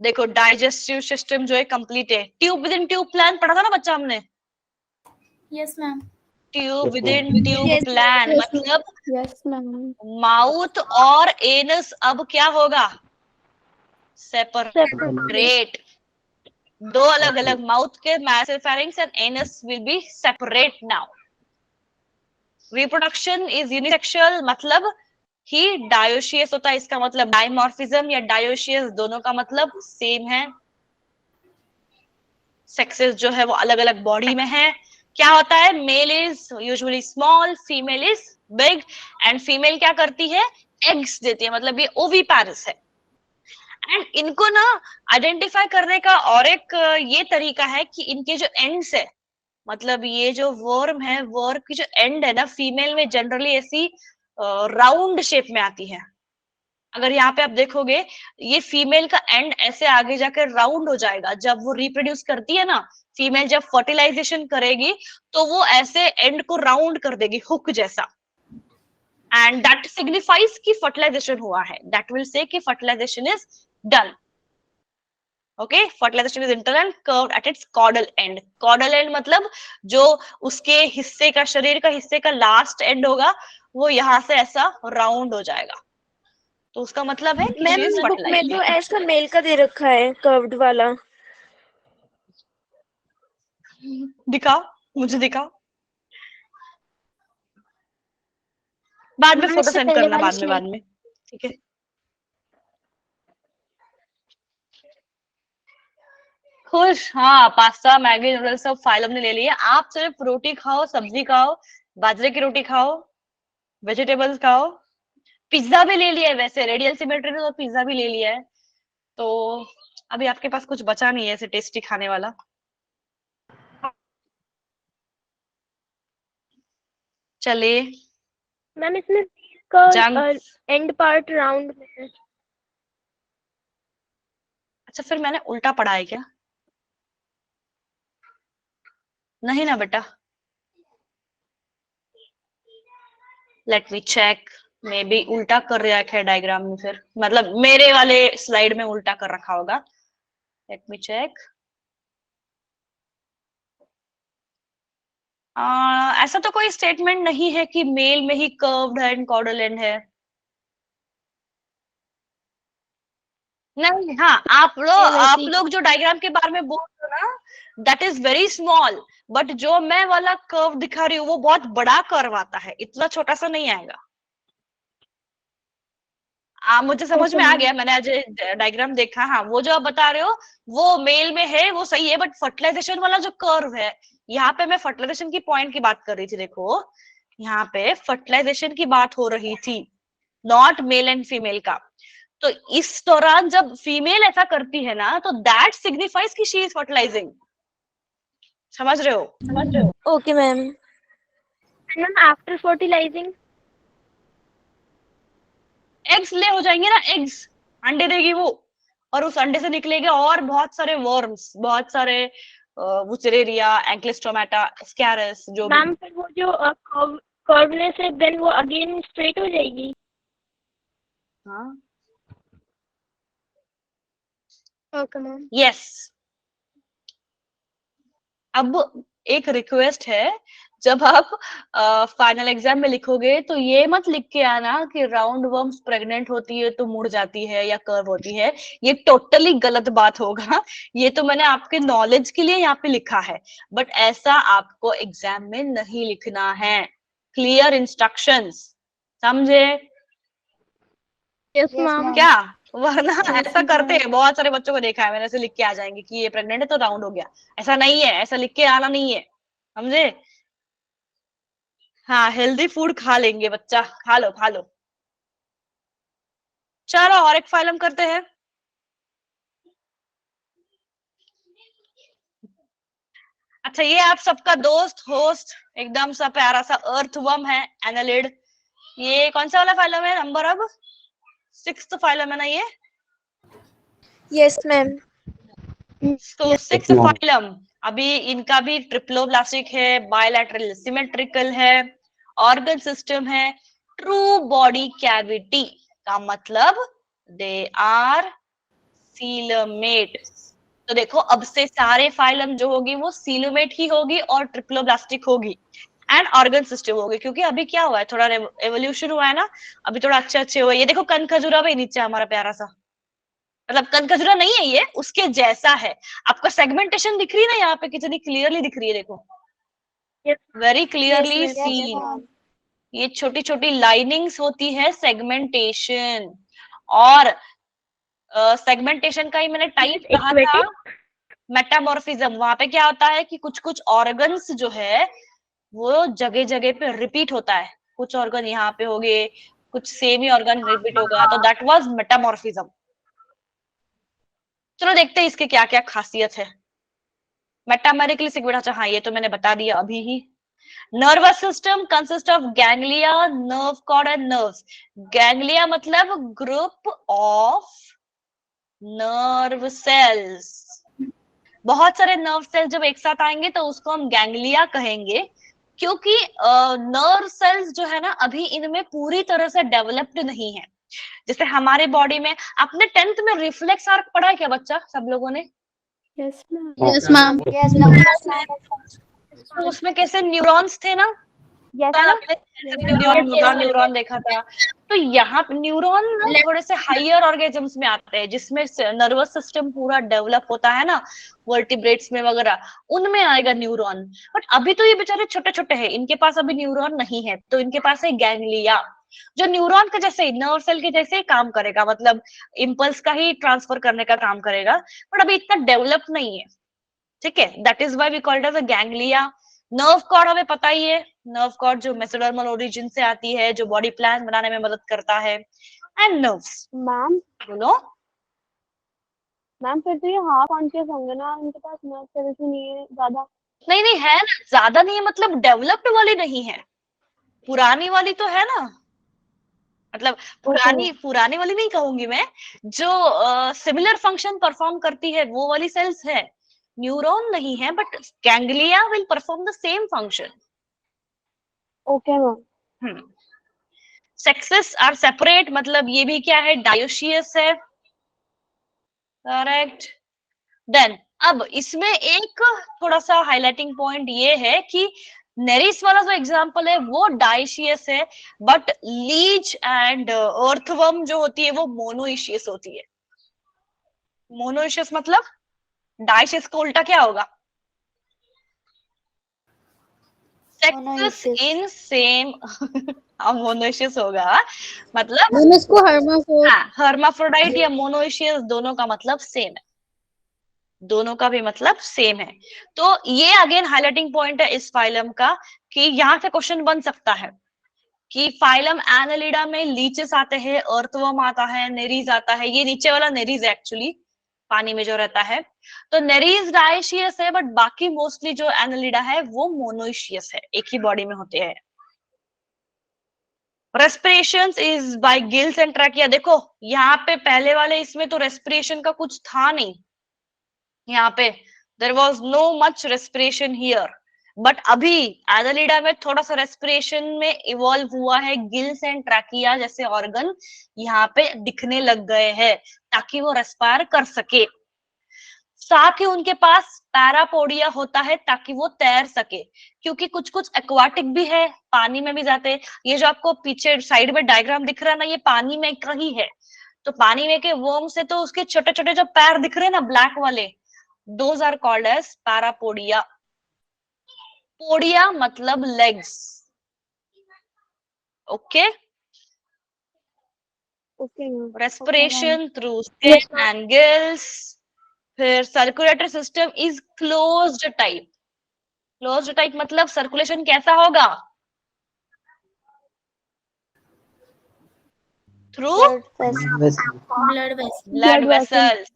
देखो डाइजेस्टिव सिस्टम जो है कंप्लीट है। Tube within tube plan पढ़ा था ना बच्चा हमने, yes ma'am. Tube within tube plan मतलब यस मैम। माउथ और एनस अब क्या होगा, सेपरेट। दो अलग अलग माउथ के मैसेफेरिंग्स and anus will be separate now. Reproduction is unisexual मतलब ही डायोशियस होता है, इसका मतलब डाइमॉर्फिज्म या डायोशियस दोनों का मतलब सेम है। सेक्सेस जो है वो अलग अलग बॉडी में है। क्या होता है, male is usually small, female is big, and female क्या करती है, एग्स देती है, मतलब ये ओविपारस है। एंड इनको ना आइडेंटिफाई करने का और एक ये तरीका है कि इनके जो एंड्स है, मतलब ये जो वर्म है, वर्म की जो एंड है ना, फीमेल में जनरली ऐसी राउंड शेप में आती है। अगर यहाँ पे आप देखोगे ये फीमेल का एंड ऐसे आगे जाकर राउंड हो जाएगा। जब वो रिप्रोड्यूस करती है ना, फीमेल जब फर्टिलाइजेशन करेगी तो वो ऐसे एंड को राउंड कर देगी, हुक जैसा, एंड दैट सिग्निफाइज कि फर्टिलाइजेशन हुआ है। दैट विल से कि fertilisation is done. Okay, fertilisation is internal, curved at its caudal end. Caudal end मतलब जो उसके हिस्से का, शरीर का हिस्से का लास्ट एंड होगा वो यहाँ से ऐसा राउंड हो जाएगा, तो उसका मतलब है कि मैम she is बुक में fertilized। तो ऐसा मेल का दे रखा है, कर्व्ड वाला। दिखाओ, मुझे दिखाओ, बाद में मैम फोटो इससे सेंड पहले करना, वाली बाद में ठीक है। खुश, हाँ, पास्ता, मैगी, नूडल्स सब फाइलम ने ले लिया। आप सिर्फ रोटी खाओ, सब्जी खाओ, बाजरे की रोटी खाओ, वेजिटेबल्स खाओ। पिज्जा भी ले लिया है, वैसे रेडियल सिमेट्री ने तो पिज्जा भी ले लिया है। तो अभी आपके पास कुछ बचा नहीं है ऐसे टेस्टी खाने वाला। चलिए, मैम इसमें का जंक, एंड पार्ट राउंड में है। अच्छा फिर मैंने उल्टा पढ़ा है क्या? नहीं ना बेटा, let me check. Maybe उल्टा कर रखा है डायग्राम में, फिर मतलब मेरे वाले स्लाइड में उल्टा कर रखा होगा। Let me check. ऐसा तो कोई स्टेटमेंट नहीं है कि मेल में ही कर्व्ड एंड कॉर्डल एंड है। नहीं, हाँ, आप लोग जो डायग्राम के बारे में बोल रहे हो ना, that is very small, but जो मैं वाला कर्व दिखा रही हूँ वो बहुत बड़ा कर्व आता है, इतना छोटा सा नहीं आएगा। मुझे समझ में आ गया, मैंने आज डायग्राम देखा। हाँ, वो जो आप बता रहे हो वो मेल में है, वो सही है, बट फर्टिलाइजेशन वाला जो कर्व है, यहाँ पे मैं फर्टिलाइजेशन की पॉइंट की बात कर रही थी। देखो यहाँ पे फर्टिलाइजेशन की बात हो रही थी, नॉट मेल एंड फीमेल का। तो इस दौरान जब फीमेल ऐसा करती है ना, तो दैट सिग्निफाइज कि शी इज फर्टिलाइजिंग। समझ रहे हो? Okay ma'am. Ma'am after fertilising eggs ले हो जाएंगे ना, एग्स अंडे देगी वो, और उस अंडे से निकलेंगे और बहुत सारे वर्म्स, बहुत सारे वुचरेरिया, एंक्लिस्टोमेटा, स्कैरस, जो भी। मैम फिर वो जो कर्वनेस है देन वो अगेन स्ट्रेट हो जाएगी। हाँ, ओके मैम। यस। अब एक रिक्वेस्ट है, जब आप फाइनल एग्जाम में लिखोगे तो ये मत लिख के आना कि राउंड वर्म्स प्रेग्नेंट होती है तो मुड़ जाती है या कर्व होती है। ये टोटली गलत बात होगा। ये तो मैंने आपके नॉलेज के लिए यहाँ पे लिखा है, बट ऐसा आपको एग्जाम में नहीं लिखना है। क्लियर इंस्ट्रक्शंस, समझे? Yes ma'am. क्या वरना ऐसा करते हैं, बहुत सारे बच्चों को देखा है मैंने, ऐसे लिख के आ जाएंगे कि ये प्रेग्नेंट है तो राउंड हो गया। ऐसा नहीं है, ऐसा लिख के आना नहीं है, समझे? हाँ, हेल्दी फूड खा लेंगे बच्चा, खा लो खा लो। चलो और एक फाइलम करते हैं। अच्छा, ये आप सबका दोस्त होस्ट एकदम सा प्यारा सा अर्थवर्म है, एनालिड। ये कौन सा वाला फाइलम है? नंबर अब 6th फाइलम है ना ये? Yes ma'am. तो 6th फाइलम, अभी इनका भी ट्रिप्लोब्लास्टिक है, बायलैटरल सिमेट्रिकल है, ऑर्गन सिस्टम है, ट्रू बॉडी कैविटी का मतलब दे आर सीलोमेट। तो देखो अब से सारे फाइलम जो होगी वो सीलोमेट ही होगी और ट्रिप्लोब्लास्टिक होगी एंड ऑर्गन सिस्टम होगी, क्योंकि अभी क्या हुआ है, थोड़ा एवोल्यूशन हुआ है ना, अभी थोड़ा अच्छे हुए। ये देखो कन खजूरा भाई नीचे हमारा प्यारा सा, मतलब कन खजूरा नहीं है ये, उसके जैसा है। आपका सेगमेंटेशन दिख रही है ना यहाँ पे, कितनी क्लियरली दिख रही है, देखो वेरी क्लियरली सीन। ये छोटी छोटी लाइनिंग्स होती है सेगमेंटेशन, और सेगमेंटेशन का ही मैंने टाइप कहा था मेटामॉर्फिज्म। वहां पे क्या होता है कि कुछ कुछ ऑर्गन्स जो है वो जगह जगह पे रिपीट होता है, कुछ ऑर्गन यहाँ पे हो गए, कुछ सेम ही ऑर्गन रिपीट होगा, तो दैट वाज मेटामॉर्फिज्म। चलो देखते हैं इसके क्या क्या खासियत है। मेटामेरिकली सिक्वेट, अच्छा हाँ ये तो मैंने बता दिया अभी ही। Nervous system consist of ganglia, nerve cord and nerves. Ganglia मतलब ग्रुप ऑफ नर्व सेल्स। बहुत सारे नर्व सेल्स जब एक साथ आएंगे तो उसको हम गैंग्लिया कहेंगे, क्योंकि नर्व सेल्स जो है ना अभी इनमें पूरी तरह से डेवलप्ड नहीं है। जैसे हमारे बॉडी में, आपने 10th में रिफ्लेक्स आर्क पढ़ा है क्या बच्चा, सब लोगों ने? Yes ma'am. Yes ma'am. तो उसमें कैसे न्यूरॉन्स थे ना, न्यूरॉन देखा था। तो यहाँ न्यूरॉन थोड़े से हायर ऑर्गेनिजम्स में आते हैं, जिसमें नर्वस सिस्टम पूरा डेवलप होता है ना, वर्टिब्रेट्स में वगैरह, उनमें आएगा न्यूरॉन। बट अभी तो ये बेचारे छोटे छोटे हैं, इनके पास अभी न्यूरॉन नहीं है, तो इनके पास है गैंग्लिया, जो न्यूरॉन के जैसे ही, नर्व सेल के जैसे ही काम करेगा, मतलब इम्पल्स का ही ट्रांसफर करने का काम करेगा, बट अभी इतना डेवलप नहीं है। ठीक है, that is why we called as a ganglia. Nerve cord हमें पता ही है, नर्व कॉर्ड जो मेसोडर्मल ओरिजिन से आती है, जो बॉडी प्लान बनाने में मदद करता है। एंड नर्व्स, मैम बोलो। मैम फिर तो ये हाफ कॉन्शियस होंगे ना, उनके पास नर्व सेल्स ही नहीं है ज्यादा। नहीं नहीं है ना, ज्यादा नहीं है मतलब डेवलप्ड वाली नहीं है, पुरानी वाली तो है ना, मतलब पुरानी वाली नहीं कहूंगी मैं, जो सिमिलर फंक्शन परफॉर्म करती है वो वाली सेल्स है। न्यूरॉन नहीं है, but ganglia will perform the same function. Okay ma'am. Sexes are separate, मतलब ये भी क्या है, डायोशियस है, करेक्ट। देन अब इसमें एक थोड़ा सा हाईलाइटिंग पॉइंट ये है कि नेरिस वाला जो एग्जांपल है वो डाइशियस है, बट लीच एंड अर्थवर्म जो होती है वो मोनोइशियस होती है। मोनोइशियस मतलब डाइशियस का उल्टा क्या होगा? सेक्सेस इन सेम मोनोइशियस होगा, मतलब मैम इसको हर्माफोर्ड हर्माफ्रोडाइट या मोनोइशियस दोनों का मतलब सेम है, दोनों का भी मतलब सेम है। तो ये अगेन हाईलाइटिंग पॉइंट है इस फाइलम का कि यहाँ से क्वेश्चन बन सकता है कि फाइलम एनालिडा में लीचेस आते हैं, अर्थवर्म आता है, नेरीज आता है। ये नीचे वाला नेरीज है एक्चुअली, पानी में जो रहता है। तो नेरीज डाइशियस है, बट बाकी मोस्टली जो एनालिडा है वो मोनोइशियस है, एक ही बॉडी में होते हैं। Respiration is by gills and trachea. देखो यहाँ पे पहले वाले इसमें तो रेस्पिरेशन का कुछ था नहीं, यहाँ पे there was no much respiration here, but अभी एनालिडा में थोड़ा सा रेस्पिरेशन में इवॉल्व हुआ है, गिल्स एंड ट्रैकिया जैसे ऑर्गन यहाँ पे दिखने लग गए हैं ताकि वो रेस्पायर कर सके। साथ ही उनके पास पैरापोडिया होता है ताकि वो तैर सके, क्योंकि कुछ कुछ एक्वाटिक भी है, पानी में भी जाते हैं। ये जो आपको पीछे साइड में डायग्राम दिख रहा है ना, ये पानी में का ही है। तो पानी में के वर्म से तो उसके छोटे छोटे जो पैर दिख रहे हैं ना ब्लैक वाले, those are called as parapodia. Podia मतलब legs, okay. Respiration through skin and gills. फिर circulatory system is closed type. Closed type मतलब सर्कुलेशन कैसा होगा? Through blood vessels,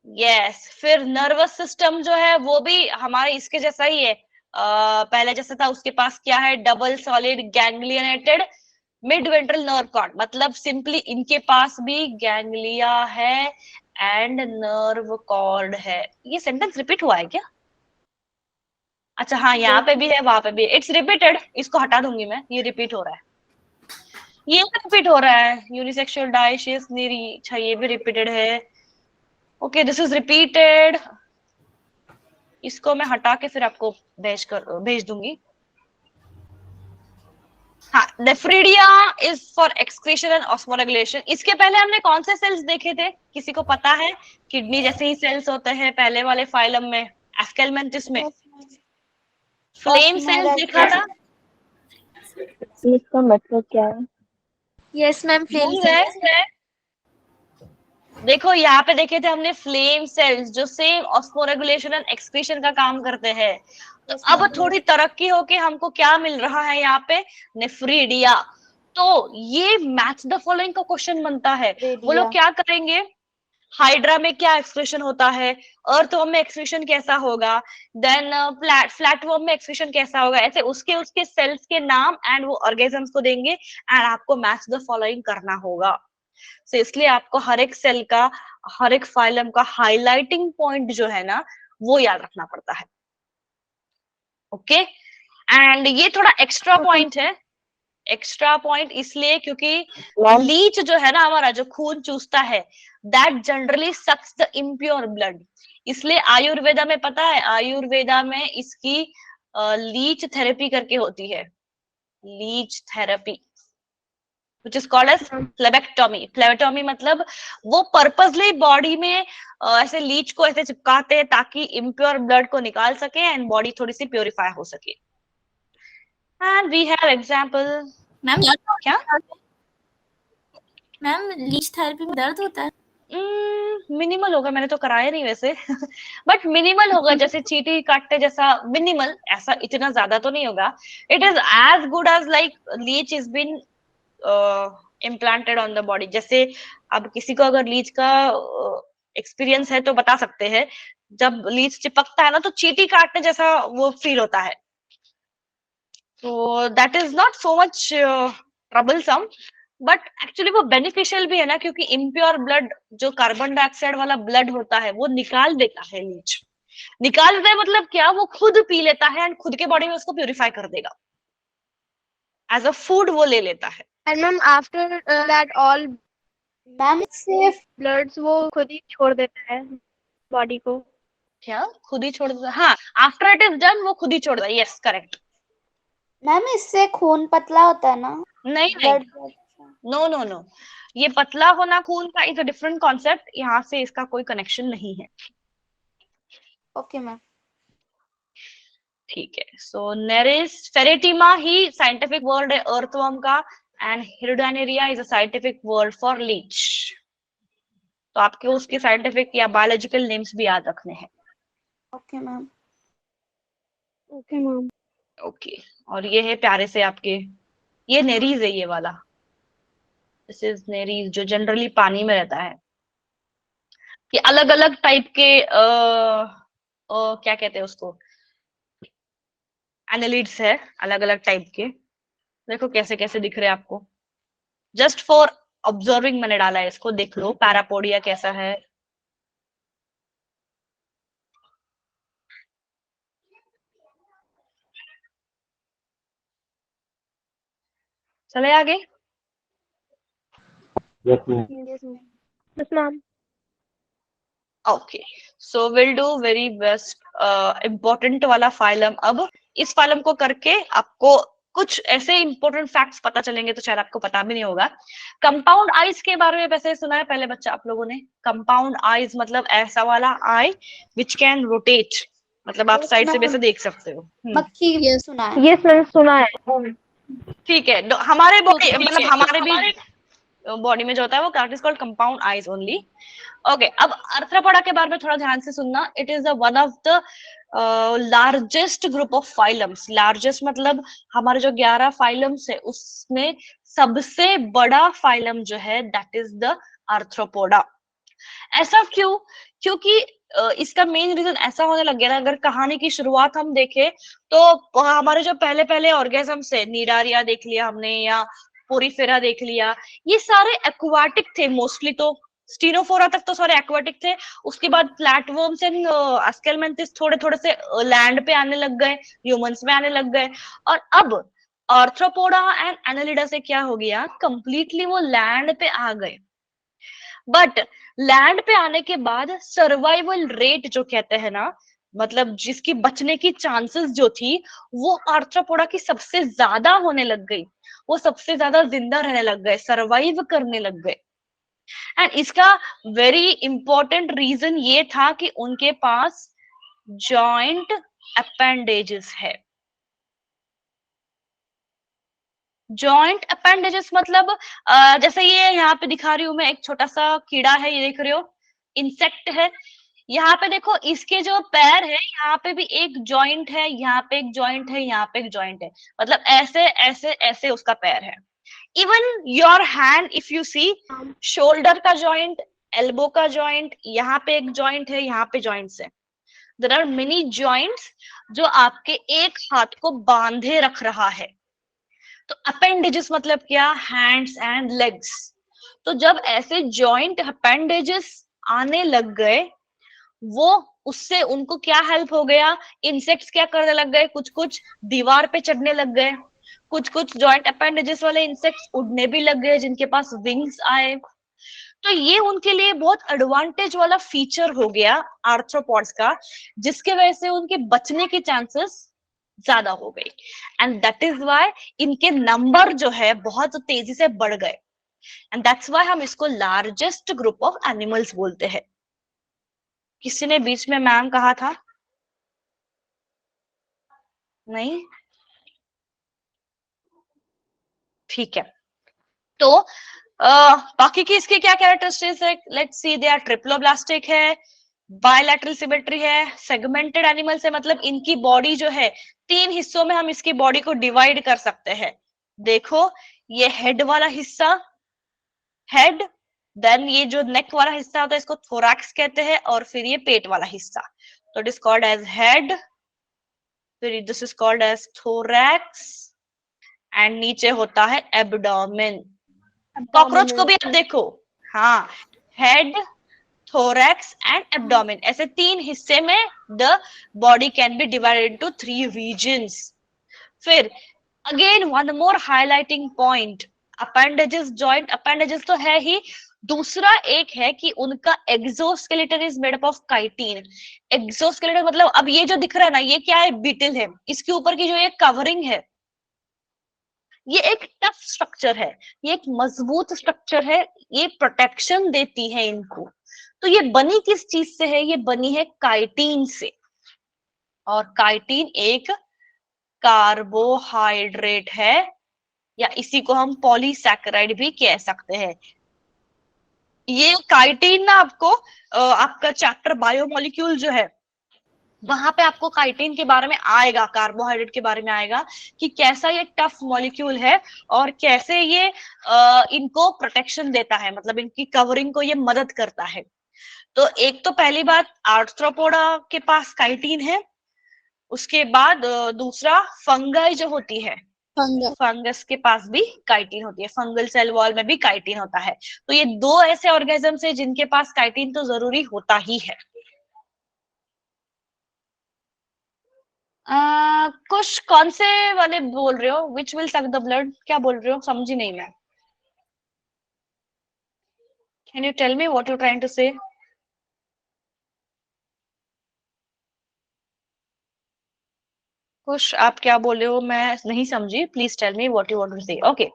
yes. फिर नर्वस सिस्टम जो है वो भी हमारे इसके जैसा ही है, पहले जैसा था। उसके पास क्या है? Double solid ganglionated mid ventral nerve cord, मतलब सिंपली इनके पास भी गैंग्लिया है एंड नर्व कॉर्ड है। ये सेंटेंस रिपीट हुआ है क्या? अच्छा हाँ, यहाँ पे भी है, वहां पे भी है। इट्स रिपीटेड, इसको हटा दूंगी मैं, ये रिपीट हो रहा है, ये रिपीट हो रहा है। यूनिसेक्सुअल डाइशियस नीरी, अच्छा ये भी रिपीटेड है। Okay, this is repeated. इसको मैं हटा के फिर आपको भेज दूंगी। हाँ, nephridia is for excretion and osmoregulation. इसके पहले हमने कौन से सेल्स देखे थे, किसी को पता है? किडनी जैसे ही सेल्स होते हैं पहले वाले फाइलम में, एस्केलमेंटिस में फ्लेम सेल्स देखा था। इसका मतलब क्या है? यस मैम, भूल गए? देखो यहाँ पे देखे थे हमने फ्लेम सेल्स जो सेम ऑस्मोरेगुलेशन एंड एक्सक्रीशन का काम करते हैं। तो अब थोड़ी तरक्की होके हमको क्या मिल रहा है यहाँ पे? नेफ्रिडिया। तो ये मैच द फॉलोइंग का क्वेश्चन बनता है। वो लोग क्या करेंगे? हाइड्रा में क्या एक्सक्रीशन होता है, अर्थवर्म में एक्सक्रीशन कैसा होगा, देन फ्लैटवर्म में एक्सक्रीशन कैसा होगा, ऐसे उसके उसके सेल्स के नाम एंड वो ऑर्गेनिजम्स को देंगे एंड आपको मैच द फॉलोइंग करना होगा। तो इसलिए आपको हर एक सेल का, हर एक फाइलम का हाईलाइटिंग पॉइंट जो है ना वो याद रखना पड़ता है, ओके। एंड ये थोड़ा एक्स्ट्रा पॉइंट है। एक्स्ट्रा पॉइंट इसलिए क्योंकि लीच जो है ना हमारा, जो खून चूसता है, that generally sucks the impure blood. इसलिए आयुर्वेदा में पता है, आयुर्वेदा में इसकी लीच थेरेपी करके होती है, leech therapy which is called as phlebotomy। phlebotomy मतलब वो पर्पसली बॉडी में ऐसे लीच को ऐसे चिपकाते हैं ताकि इम्प्योर ब्लड को निकाल सके एंड बॉडी थोड़ी सी प्योरीफाई हो सके। And we have example. Ma'am क्या मैम लीच थेरेपी में दर्द होता है? मिनिमल होगा, मैंने तो कराया नहीं वैसे बट मिनिमल होगा, जैसे चींटी काटते जैसा मिनिमल, ऐसा इतना ज्यादा तो नहीं होगा। It is as good as like leech is been implanted on the body. जैसे अब किसी को अगर लीच का एक्सपीरियंस है तो बता सकते हैं, जब लीच चिपकता है ना तो चींटी काटने जैसा वो फील होता है। तो that is not so much troublesome, but actually वो बेनिफिशियल भी है ना, क्योंकि इम्प्योर ब्लड, जो कार्बन डाइऑक्साइड वाला ब्लड होता है वो निकाल देता है लीच। निकाल देता है मतलब क्या? वो खुद पी लेता है एंड खुद के बॉडी में उसको प्यूरिफाई कर देगा, एज अ फूड वो ले लेता है। And ma'am after that all ma'am इससे ब्लड्स वो खुद ही छोड़ देता है बॉडी को। क्या खुद ही छोड़ देता? हाँ, आफ्टर इट इज डन वो खुद ही छोड़ देता है। Yes, correct. मैम इससे खून पतला होता है ना, नहीं नहीं, ब्लड। नो नो नो, ये पतला होना खून का इज अ डिफरेंट कॉन्सेप्ट, यहाँ से इसका कोई कनेक्शन नहीं है। Okay ma'am. ठीक है, सो नेरिस फेरेटिमा ही साइंटिफिक वर्ड है अर्थवर्म का, and Hirudinaria is a scientific word for leech. तो आपके उसके साइंटिफिक या बायोलॉजिकल नेम्स भी याद रखने हैं। Okay ma'am. Okay ma'am. Okay, और ये है प्यारे से आपके, ये नेरीज है ये वाला, दिस इज नेरीज, जो जनरली पानी में रहता है। ये अलग अलग टाइप के क्या कहते हैं उसको, एनालिड्स है, अलग अलग टाइप के। देखो कैसे कैसे दिख रहे हैं आपको, जस्ट फॉर ऑब्जर्विंग मैंने डाला है इसको, देख लो पैरापोडिया कैसा है। चले आगे। बस ma'am. Okay, so will do very best important वाला फाइलम। अब इस फाइलम को करके आपको कुछ ऐसे इंपॉर्टेंट फैक्ट्स पता चलेंगे तो शायद आपको पता भी नहीं होगा। कंपाउंड आईज के बारे में वैसे सुना है पहले बच्चा आप लोगों ने? कंपाउंड आईज मतलब ऐसा वाला आई विच कैन रोटेट, मतलब आप साइड से वैसे देख सकते हो। मक्खी, ये सुना है। ये मैंने सुना है। ठीक है, हमारे बॉडी मतलब हमारे भी बॉडी में जो होता है वो that is called compound eyes only. Okay, अब अर्थ्रोपोडा के बारे में थोड़ा ध्यान से सुनना। It is one of the largest group of phylums. Largest मतलब हमारे जो 11 फाइलम्स है उसमें सबसे बड़ा फाइलम जो है दैट इज द आर्थ्रोपोडा। ऐसा क्यों? क्योंकि इसका मेन रीजन ऐसा होने लग गया ना, अगर कहानी की शुरुआत हम देखें तो हमारे जो पहले पहले ऑर्गेजम्स है, निडारिया देख लिया हमने या पोरीफेरा देख लिया, ये सारे एक्वाटिक थे मोस्टली। तो स्टीनोफोरा तक तो सारे एक्वाटिक थे। उसके बाद फ्लैटवर्म्स एंड एस्केलमेंथिस थोड़े थोड़े से लैंड पे आने लग गए, ह्यूमंस में आने लग गए। और अब आर्थ्रोपोडा एंड एनालिडा से क्या हो गया, कंप्लीटली वो लैंड पे आ गए। बट लैंड पे आने के बाद सर्वाइवल रेट जो कहते हैं ना, मतलब जिसकी बचने की चांसेस जो थी, वो आर्थ्रोपोडा की सबसे ज्यादा होने लग गई। वो सबसे ज्यादा जिंदा रहने लग गए, सरवाइव करने लग गए। एंड इसका वेरी इंपॉर्टेंट रीजन ये था कि उनके पास जॉइंट अपेंडेजेस है। जॉइंट अपेंडेजेस मतलब जैसे ये यहाँ पे दिखा रही हूं मैं, एक छोटा सा कीड़ा है, ये देख रहे हो, इंसेक्ट है। यहाँ पे देखो इसके जो पैर है, यहाँ पे भी एक जॉइंट है, यहाँ पे एक जॉइंट है, यहाँ पे एक जॉइंट है, मतलब ऐसे ऐसे ऐसे उसका पैर है। Even your hand if you see, shoulder का जॉइंट, एल्बो का जॉइंट, यहाँ पे एक जॉइंट है, यहाँ पे जॉइंट्स है। देयर आर मेनी जॉइंट्स जो आपके एक हाथ को बांधे रख रहा है। तो अपेंडेजेस मतलब क्या, हैंड्स एंड लेग्स। तो जब ऐसे जॉइंट अपेंडेजेस आने लग गए, वो उससे उनको क्या हेल्प हो गया, इंसेक्ट्स क्या करने लग गए, कुछ कुछ दीवार पे चढ़ने लग गए, कुछ कुछ जॉइंट अपेंडेजेस वाले इंसेक्ट्स उड़ने भी लग गए जिनके पास विंग्स आए। तो ये उनके लिए बहुत एडवांटेज वाला फीचर हो गया आर्थ्रोपॉड्स का, जिसके वजह से उनके बचने के चांसेस ज्यादा हो गई। एंड दैट इज वाई इनके नंबर जो है बहुत तेजी से बढ़ गए। एंड दैट्स वाई हम इसको लार्जेस्ट ग्रुप ऑफ एनिमल्स बोलते हैं। किसी ने बीच में मैम कहा था? नहीं? ठीक है, तो बाकी की इसके क्या कैरेक्टरिस्टिक्स है, let's see. They are triploblastic है, बायलैटरल सिमेट्री है, सेगमेंटेड एनिमल्स है, मतलब इनकी बॉडी जो है 3 हिस्सों में हम इसकी बॉडी को डिवाइड कर सकते हैं। देखो ये हेड वाला हिस्सा, हेड, देन ये जो नेक वाला हिस्सा होता है इसको थोरैक्स कहते हैं, और फिर ये पेट वाला हिस्सा, तो it is called as head, फिर this is called as thorax, and नीचे होता है एब्डोमेन। कॉकरोच को भी आप देखो, हाँ, हेड, thorax and abdomen, ऐसे 3 हिस्से में the body can be divided into 3 regions. फिर again one more highlighting point, appendages, joint appendages तो है ही, दूसरा एक है कि उनका exoskeleton is made up of chitin. Exoskeleton मतलब अब ये जो दिख रहा है ना, ये क्या है, बीटल है, इसके ऊपर की जो ये कवरिंग है, ये एक टफ स्ट्रक्चर है, ये एक मजबूत स्ट्रक्चर है, ये प्रोटेक्शन देती है इनको। तो ये बनी किस चीज से है, ये बनी है काइटिन से, और काइटिन एक कार्बोहाइड्रेट है, या इसी को हम पॉलीसैकेराइड भी कह सकते हैं। ये काइटिन ना आपको आपका चैप्टर बायोमोलिक्यूल जो है वहां पे आपको काइटिन के बारे में आएगा, कार्बोहाइड्रेट के बारे में आएगा कि कैसा ये टफ मॉलिक्यूल है और कैसे ये इनको प्रोटेक्शन देता है, मतलब इनकी कवरिंग को ये मदद करता है। तो एक तो पहली बात आर्थ्रोपोडा के पास काइटिन है, उसके बाद दूसरा फंगाई जो होती है, फंगस के पास भी काइटिन होती है, फंगल सेल वॉल में भी काइटिन होता है। तो ये दो ऐसे ऑर्गेनिज्म है जिनके पास काइटिन तो जरूरी होता ही है। कुछ कौन से वाले बोल रहे हो, which will suck the blood, क्या बोल रहे हो, समझी नहीं मैं। Can you tell me what you trying to say? कुछ आप क्या बोल रहे हो, मैं नहीं समझी, please tell me what you want to say. Okay,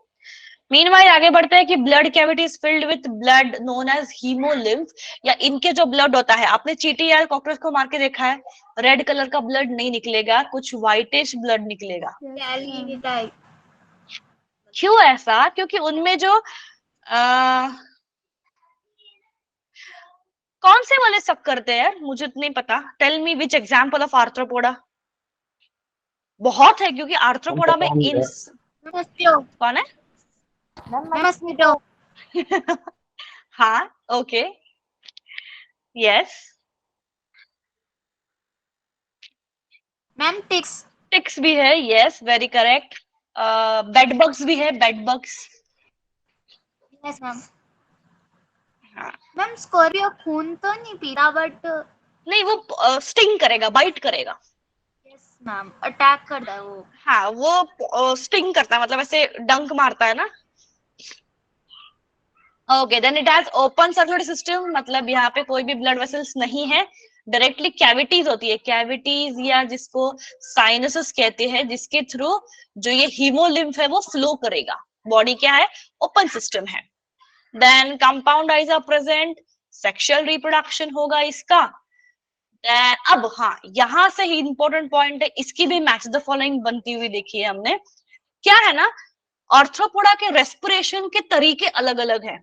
meanwhile आगे बढ़ते हैं कि blood cavity is filled with blood known as haemolymph, या इनके जो ब्लड होता है, आपने चींटी या कॉकरोच को मार के देखा है, रेड कलर का ब्लड नहीं निकलेगा, कुछ व्हाइटिश ब्लड निकलेगा। क्यों ऐसा? क्योंकि उनमें जो कौन से वाले सब करते हैं यार, मुझे तो नहीं पता। Tell me which example of Arthropoda. बहुत है, क्योंकि आर्थ्रोपोडा में कौन है? मस्कीटो। हाँ, okay, yes ma'am ticks. Ticks भी है, yes very correct. Bed bugs भी है, बेड बग्स। Yes ma'am. हाँ, मैम स्कॉर्पियो खून तो नहीं पीता बट नहीं वो स्टिंग करेगा, बाइट करेगा। यस मैम, अटैक करता है वो। हाँ, वो स्टिंग करता है, मतलब ऐसे डंक मारता है ना। Okay, then it has open circulatory system, मतलब यहाँ पे कोई भी ब्लड वेसल्स नहीं है, डायरेक्टली कैविटीज होती है, कैविटीज या जिसको साइनसेस कहते हैं, जिसके थ्रू जो ये हीमोलिम्फ है वो फ्लो करेगा। बॉडी क्या है, ओपन सिस्टम है। Then compound eyes are present, sexual reproduction होगा इसका। अब हाँ, यहाँ से ही इंपॉर्टेंट पॉइंट है, इसकी भी मैच द फॉलोइंग बनती हुई देखी है हमने। क्या है ना, आर्थ्रोपोडा के रेस्पिरेशन के तरीके अलग अलग हैं।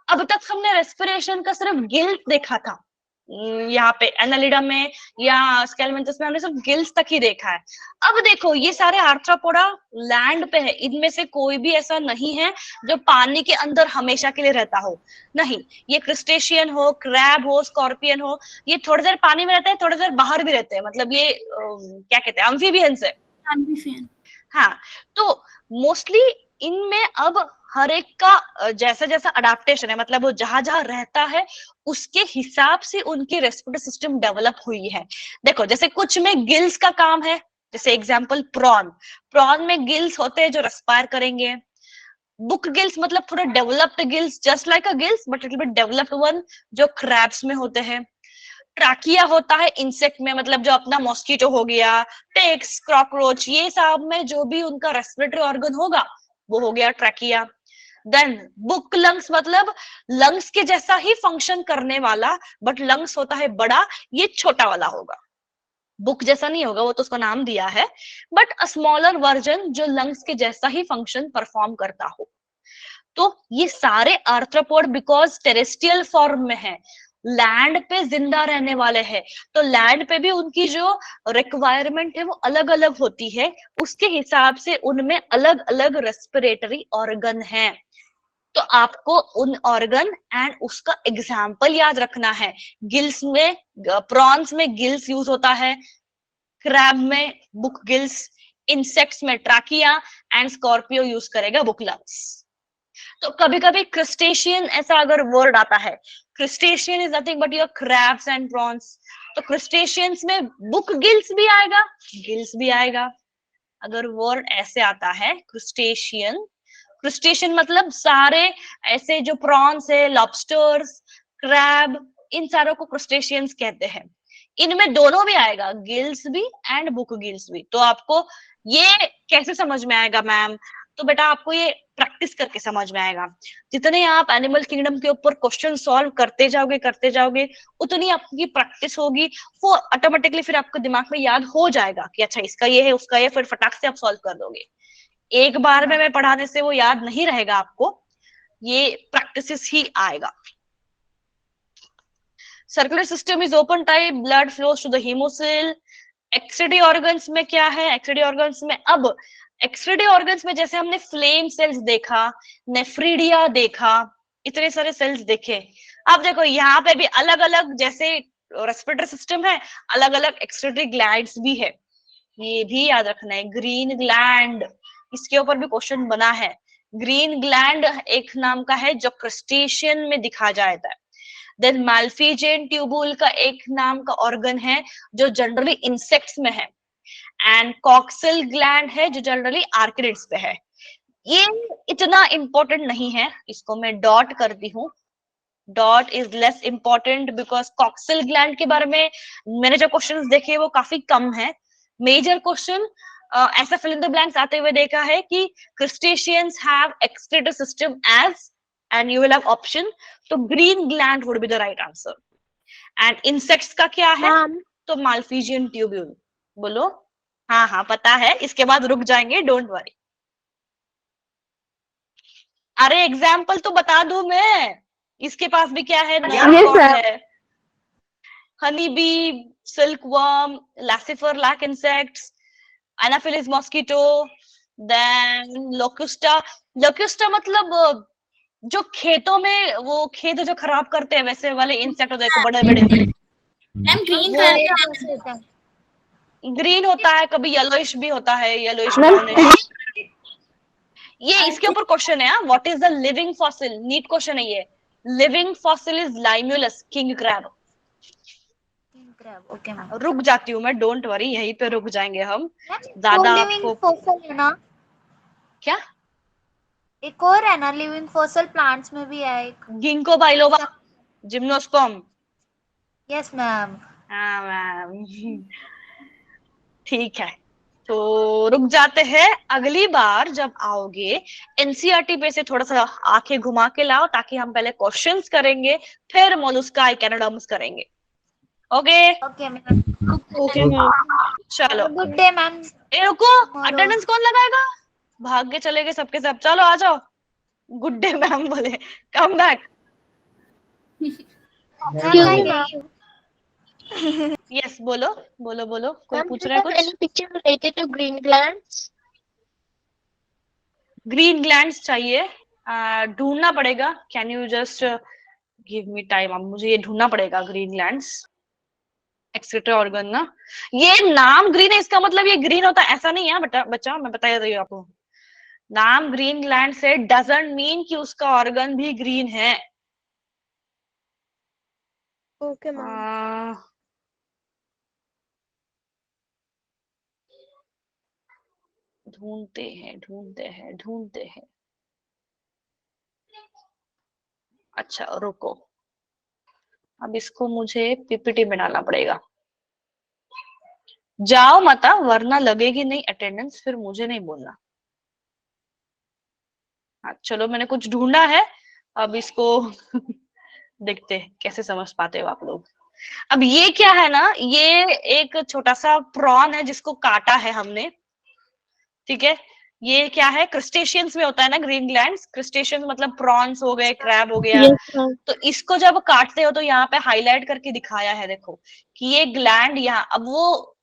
अब तक हमने रेस्पिरेशन का सिर्फ गिल्स देखा था, यहाँ पे एनालिडा में या स्केलमेंथस में हमने सिर्फ गिल्स तक ही देखा है। अब देखो, ये सारे आर्थ्रोपोडा लैंड पे है, इनमें से कोई भी ऐसा नहीं है जो पानी के अंदर हमेशा के लिए रहता हो, नहीं। ये क्रिस्टेशियन हो, क्रैब हो, स्कॉर्पियन हो, ये थोड़ी देर पानी में रहते हैं, थोड़ी देर बाहर भी रहते हैं, मतलब ये क्या कहते हैं, अम्फीबियंस है। हाँ, तो मोस्टली इनमें अब हर एक का जैसा जैसा अडेप्टेशन है, मतलब वो जहां जहां रहता है उसके हिसाब से उनकी रेस्पिरेटरी सिस्टम डेवलप हुई है। देखो, जैसे कुछ में गिल्स का काम है, जैसे एग्जांपल प्रॉन में गिल्स होते हैं जो रेस्पायर करेंगे। बुक गिल्स मतलब थोड़ा developed gills, just like a gills but little bit developed one, जो क्रैब्स में होते हैं। ट्रैकिया होता है इंसेक्ट में, मतलब जो अपना मॉस्किटो हो गया, टेक्स, कॉकरोच, ये सब में जो भी उनका रेस्पिरेटरी ऑर्गन होगा वो हो गया ट्रैकिया। देन बुक लंग्स, मतलब लंग्स के जैसा ही फंक्शन करने वाला, बट लंग्स होता है बड़ा, ये छोटा वाला होगा। बुक जैसा नहीं होगा, वो तो उसका नाम दिया है, बट अ स्मॉलर वर्जन जो लंग्स के जैसा ही फंक्शन परफॉर्म करता हो। तो ये सारे आर्थ्रोपोड बिकॉज टेरेस्ट्रियल फॉर्म में है, लैंड पे जिंदा रहने वाले हैं, तो लैंड पे भी उनकी जो रिक्वायरमेंट है वो अलग अलग होती है, उसके हिसाब से उनमें अलग अलग रेस्पिरेटरी ऑर्गन है। तो आपको उन ऑर्गन एंड उसका एग्जाम्पल याद रखना है। गिल्स में, प्रॉन्स में गिल्स यूज होता है, क्रैब में बुक गिल्स, इंसेक्ट्स में ट्रैकिया एंड स्कॉर्पियो यूज करेगा बुक लंग्स। तो कभी कभी क्रिस्टेशियन ऐसा अगर वर्ड आता है, crustacean is nothing but your crabs and prawns, तो क्रिस्टेशियंस में बुक गिल्स भी आएगा, गिल्स भी आएगा। अगर वर्ड ऐसे आता है क्रिस्टेशियन क्रुस्टेशियन मतलब सारे ऐसे जो प्रॉन्स है, लॉबस्टर्स, क्रैब, इन सारों को क्रुस्टेशियंस कहते हैं। इनमें दोनों भी आएगा, गिल्स भी एंड बुक गिल्स भी। तो आपको ये कैसे समझ में आएगा मैम? तो बेटा आपको ये प्रैक्टिस करके समझ में आएगा। जितने आप एनिमल किंगडम के ऊपर क्वेश्चन सॉल्व करते जाओगे उतनी आपकी प्रैक्टिस होगी, वो ऑटोमेटिकली फिर आपके दिमाग में याद हो जाएगा कि अच्छा इसका ये है, उसका ये, फिर फटाक से आप सॉल्व कर दोगे। एक बार में मैं पढ़ाने से वो याद नहीं रहेगा आपको, ये प्रैक्टिस ही आएगा। Circular system is open type, blood flows to the haemocoel. Excretory organs में क्या है? एक्सरेडी ऑर्गन्स में, अब एक्सरेडी ऑर्गन्स में जैसे हमने फ्लेम सेल्स देखा, नेफ्रीडिया देखा, इतने सारे सेल्स देखे। अब देखो यहाँ पे भी अलग अलग, जैसे रेस्पिरेटरी सिस्टम है, अलग अलग एक्सरेटरी ग्लैंड्स भी है, ये भी याद रखना है। ग्रीन ग्लैंड, इसके ऊपर भी क्वेश्चन बना है। ग्रीन ग्लैंड एक नाम का है जो क्रस्टेशियन में दिखा जाता है। देन माल्फिजियन ट्यूबुल का एक नाम का ऑर्गन है जो जनरली इंसेक्ट्स में है। एंड कॉक्सिल ग्लैंड है जो जनरली आर्किडिड्स पे है। ये इतना इंपॉर्टेंट नहीं है, इसको मैं डॉट करती हूँ। Dot is less important because coxal gland के बारे में मैंने जो क्वेश्चंस देखे वो काफी कम है। मेजर क्वेश्चन ऐसा फिल इन द ब्लैंक्स आते हुए देखा है कि crustaceans have excretory system as, and you will have option, तो green gland would be the right answer. And insects का क्या है? तो माल्फिजियन ट्यूब्यूल। बोलो। हाँ हाँ पता है, इसके बाद रुक जाएंगे, डोंट वरी। अरे एग्जाम्पल तो बता दूं मैं, इसके पास भी क्या है? नॉन है, honey bee, silk worm, Laccifer lac insects, Anopheles mosquito, then Locusta. Locusta मतलब जो खेतों में वो खेत जो खराब करते हैं वैसे वाले इंसेक्ट होते हैं, बड़े बड़े। मैम ग्रीन कलर होता है। ग्रीन होता है, कभी येलोइश भी होता है, येलोइश ब्राउनिश। ये इसके ऊपर क्वेश्चन है, what is the living fossil? NEET question है ये। Living fossil is Limulus king crab. Okay ma'am. रुक जाती हूँ मैं, डोंट वरी, यहीं पे रुक जाएंगे हम। ज्यादा आपको फॉसिल है ना? क्या? एक और है ना लिविंग फॉसिल, प्लांट्स में भी है एक, ginkgo biloba, gymnosperm. Yes ma'am. हाँ मैम ठीक है, तो रुक जाते हैं। अगली बार जब आओगे एनसीईआरटी पे से थोड़ा सा आंखें घुमा के लाओ, ताकि हम पहले क्वेश्चंस करेंगे फिर मोलस्का एकेनोडर्म्स करेंगे। Okay okay ma'am. Okay ma'am. चलो गुड डे मैम। ए रुको, अटेंडेंस कौन लगाएगा? भाग के चले गए सबके सब, चलो आ जाओ। गुड डे मैम बोले, कम बैक। यस बोलो बोलो बोलो, कोई पूछ रहा है कुछ? Any picture related to green glands? Green glands चाहिए, ढूंढना पड़ेगा। Can you just give me time? अब मुझे ये ढूंढना पड़ेगा। ग्रीन ग्लैंड्स एक्सक्रीटरी ऑर्गन ना, ये नाम ग्रीन है इसका मतलब ये ग्रीन होता है ऐसा नहीं है बच्चा, मैं बता रही हूँ आपको। नाम ग्रीन ग्लैंड से डजंट मीन कि उसका ऑर्गन भी ग्रीन है। Okay ma'am. ढूंढते हैं ढूंढते हैं ढूंढते हैं। अच्छा रुको, अब इसको मुझे पीपीटी में डालना पड़ेगा। जाओ माता, वरना लगेगी नहीं अटेंडेंस, फिर मुझे नहीं बोलना। हाँ चलो, मैंने कुछ ढूंढा है, अब इसको देखते हैं कैसे समझ पाते हो आप लोग। अब ये क्या है ना, ये एक छोटा सा प्रॉन है जिसको काटा है हमने, ठीक है। ये क्या है? क्रस्टेशियंस में होता है ना ग्रीन ग्लैंड्स। क्रस्टेशियंस मतलब प्रॉन्स हो गए, क्रैब हो गया। Yes ma'am. तो इसको जब काटते हो तो यहाँ पे हाईलाइट करके दिखाया है, देखो कि ये ग्लैंड यहाँ, अब वो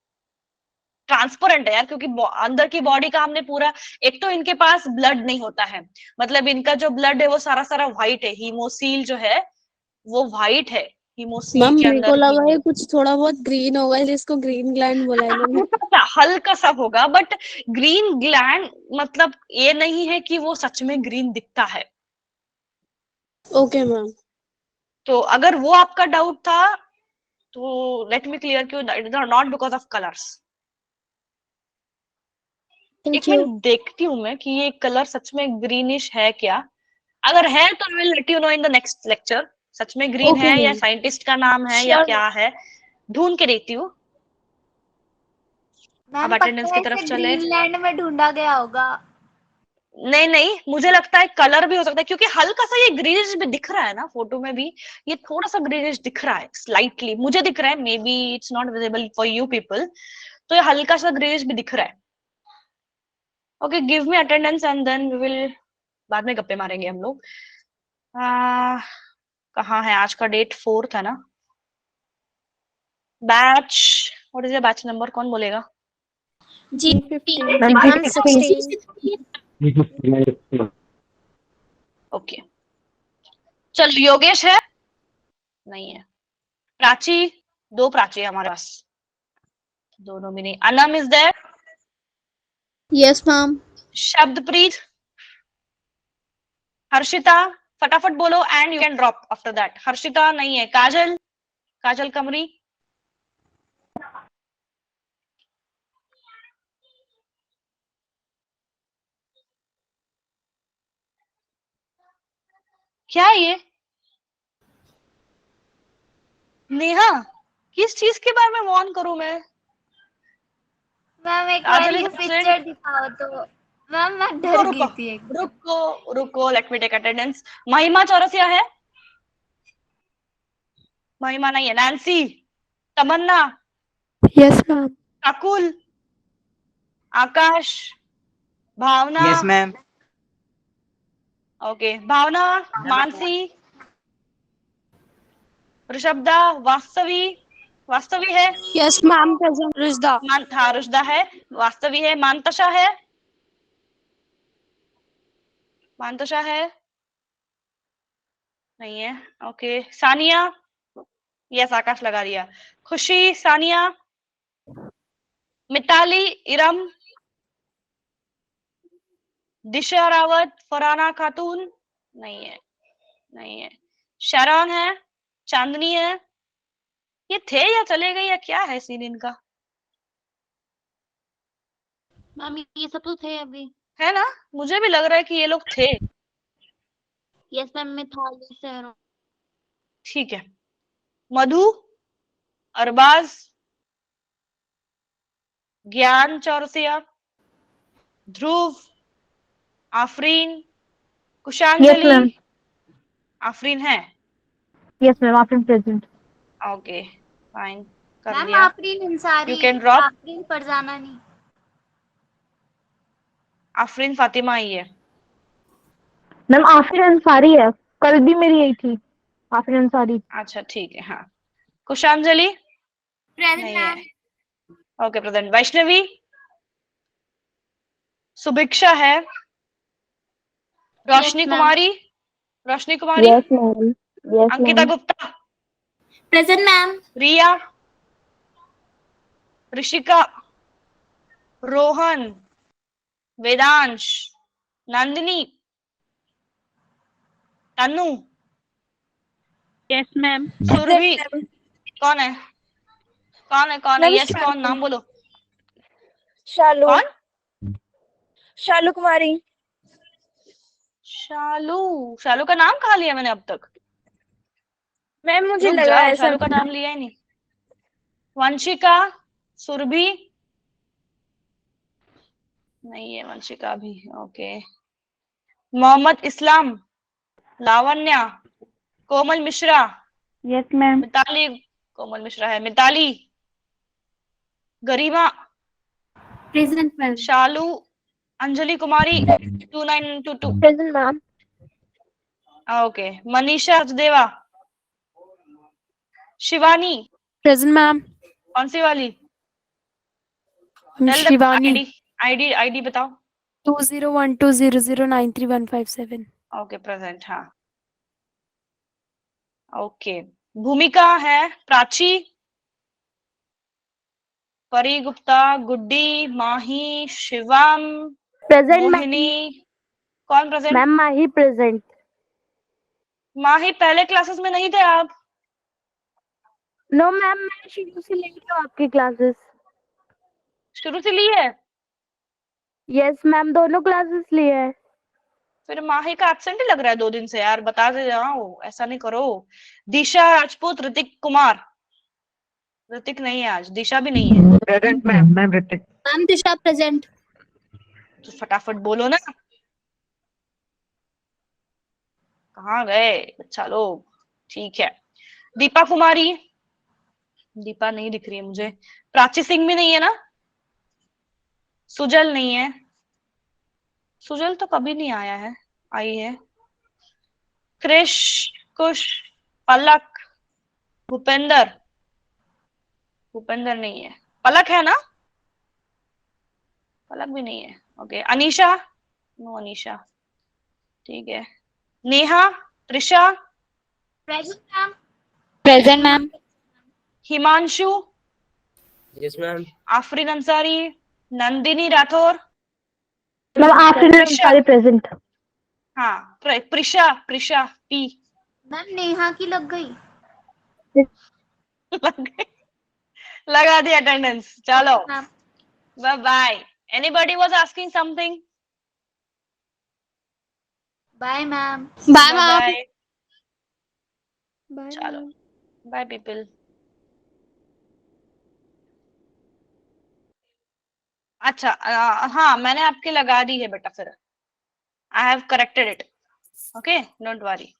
ट्रांसपेरेंट है यार, क्योंकि अंदर की बॉडी का हमने पूरा, एक तो इनके पास ब्लड नहीं होता है, मतलब इनका जो ब्लड है वो सारा सारा व्हाइट है। हीमोसील जो है वो व्हाइट है, हीमोसील मैम के मेरे को अंदर लगा है कुछ थोड़ा बहुत ग्रीन होगा जिसको ग्रीन ग्लैंड बोला है इन्होंने। हल्का सा होगा, बट ग्रीन ग्लैंड मतलब ये नहीं है कि वो सच में ग्रीन दिखता है। Okay ma'am. तो अगर वो आपका डाउट था तो लेट मी क्लियर क्यों, नॉट बिकॉज ऑफ कलर्स। एक मिनट देखती हूँ मैं कि ये कलर सच में ग्रीनिश है क्या। अगर है तो will let you know in the next lecture सच में ग्रीन Okay, है या ma'am. साइंटिस्ट का नाम है या Sure, क्या है, ढूंढ के देखती हूँ। अब मैम अटेंडेंस पक्का की इसे तरफ चले। ग्रीनलैंड में ढूंढा गया होगा। नहीं नहीं, मुझे लगता है कलर भी हो सकता है क्योंकि हल्का सा ये ग्रीनिश भी दिख रहा है ना फोटो में भी, ये थोड़ा सा ग्रीनिश दिख रहा है, स्लाइटली मुझे दिख रहा है, maybe it's not visible for you people, तो ये हल्का सा ग्रीनिश भी दिख रहा है। Okay, give me attendance and then we will बाद में गप्पे मारेंगे हम लोग। कहाँ है आज का डेट, 4 है ना। Batch, what is batch number, कौन बोलेगा? मैम 16. ओके चल, योगेश है? नहीं है। प्राची, 2 प्राची है हमारे पास, दोनों में नहीं। Anam is there? Yes, ma'am. Shabadpreet, Harshita, फटाफट बोलो and you can drop after that. Harshita नहीं है। काजल, काजल कमरी, क्या है ये? नेहा, किस चीज के बारे में वार्न करूं मैं? मैम एक काजल बार is ये absent. पिक्चर दिखाओ तो। मैम मैं रुको डर रुको गई थी एकदम। रुको रुको, लेट मी टेक अटेंडेंस। महिमा चौरसिया है? महिमा नहीं है। Nancy, Tamanna, Yes, ma'am. Kakul, Akash, Bhavna. Yes ma'am. Okay, Bhavna, Mansi, Rishabhda, Vastavi, Vastavi है? Yes, ma'am. Present. Rizda. हाँ रुशदा है, वास्तवी है। मानतशा है? मानतशा है? नहीं है। ओके, सानिया, यस आकाश लगा दिया। खुशी, सानिया, मिताली, इरम, दिशा रावत, फराना खातून, नहीं है, नहीं है। शरण है, चांदनी है। ये थे या चले गए या क्या है सीन इनका? मैम ये सब तो थे अभी। है ना, मुझे भी लग रहा है कि ये लोग थे। यस मैम, मैं थाली से हूँ। ठीक है। मधु, अरबाज, ज्ञान चौरसिया, ध्रुव, आफरीन, यस कुशांजलि। मैम। आफरीन है? यस मैम, आप प्रेजेंट। ओके फाइन, कर मैम दिया। Afreen इंसारी, You can drop. Afreen Farzana नहीं। आफरीन फातिमा आई है। मैम आफरीन अंसारी है, कल भी मेरी यही थी आफरीन अंसारी। अच्छा ठीक है, हाँ। कुशांजलि प्रेजेंट नहीं मैम। है। Okay present. वैष्णवी, सुभिक्षा है। Roshni ma'am. Kumari, Roshni Kumari, yes ma'am. Yes Ankita ma'am. Gupta, present ma'am. Riya, Rishika, Rohan, Vedansh, Nandini, Tanu, Yes, ma'am. Surbhi. कौन है? कौन है? कौन है? मैम, यस कौन, नाम बोलो। शालू, कौन? शालू कुमारी। शालू, शालू का नाम कहाँ लिया मैंने अब तक? मैम मुझे रुक लगा जाओ, ऐसा। शालू का नाम लिया ही नहीं। वंशिका, सुरभि नहीं है। वंशिका भी ओके। मोहम्मद इस्लाम, लावण्या, कोमल मिश्रा, यस मैम। मिताली, कोमल मिश्रा है। मिताली, गरिमा, प्रेजेंट मैम। शालू, अंजलि कुमारी 2922। Present ma'am. Okay. Manisha Sachdeva, Shivani, present ma'am. कौन सी वाली? Tell the Shivani. आईडी बताओ। 201200931157। ओके प्रेजेंट, हाँ। ओके, भूमिका है। प्राची, परी गुप्ता, गुड्डी, माही, शिवम, प्रेजेंट मैम। मोहिनी। कौन प्रेजेंट? मैम माही प्रेजेंट। माही पहले क्लासेस में नहीं थे आप? नो मैम, मैं शुरू से लेती हूँ आपकी क्लासेस। शुरू से ली है? यस मैम, दोनों क्लासेस लिए हैं। फिर माही का एब्सेंट ही लग रहा है 2 दिन से यार, बता दे जाओ, ऐसा नहीं करो। दिशा राजपूत, ऋतिक कुमार। ऋतिक नहीं है आज, दिशा भी नहीं है। Present ma'am Hrithik. मैम दिशा प्रेजेंट। तो फटाफट बोलो ना, कहाँ गए बच्चा लोग। ठीक है, दीपा कुमारी। दीपा नहीं दिख रही है मुझे। प्राची सिंह भी नहीं है ना। सुजल नहीं है। सुजल तो कभी नहीं आया है, आई है। क्रिश, कुश, पलक, भूपेंद्र। भूपेंद्र नहीं है। पलक है ना। पलक भी नहीं है। ओके, अनीशा। नो अनीशा। ठीक है, Neha, Trisha, present ma'am. Present ma'am. Himanshu, yes ma'am. Afreen Ansari, Nandini Rathore, ma'am afternoon Prisha. Sorry present. हाँ, प्रिशा, प्रिशा पी। मैम नेहा की लग गई। लगा दी अटेंडेंस। चलो, ma'am bye bye. Anybody was asking something? Bye ma'am. Bye ma'am. Bye. Bye चलो, मैम। Bye people. अच्छा, हाँ मैंने आपकी लगा दी है बेटा, फिर I have corrected it. Okay, don't worry.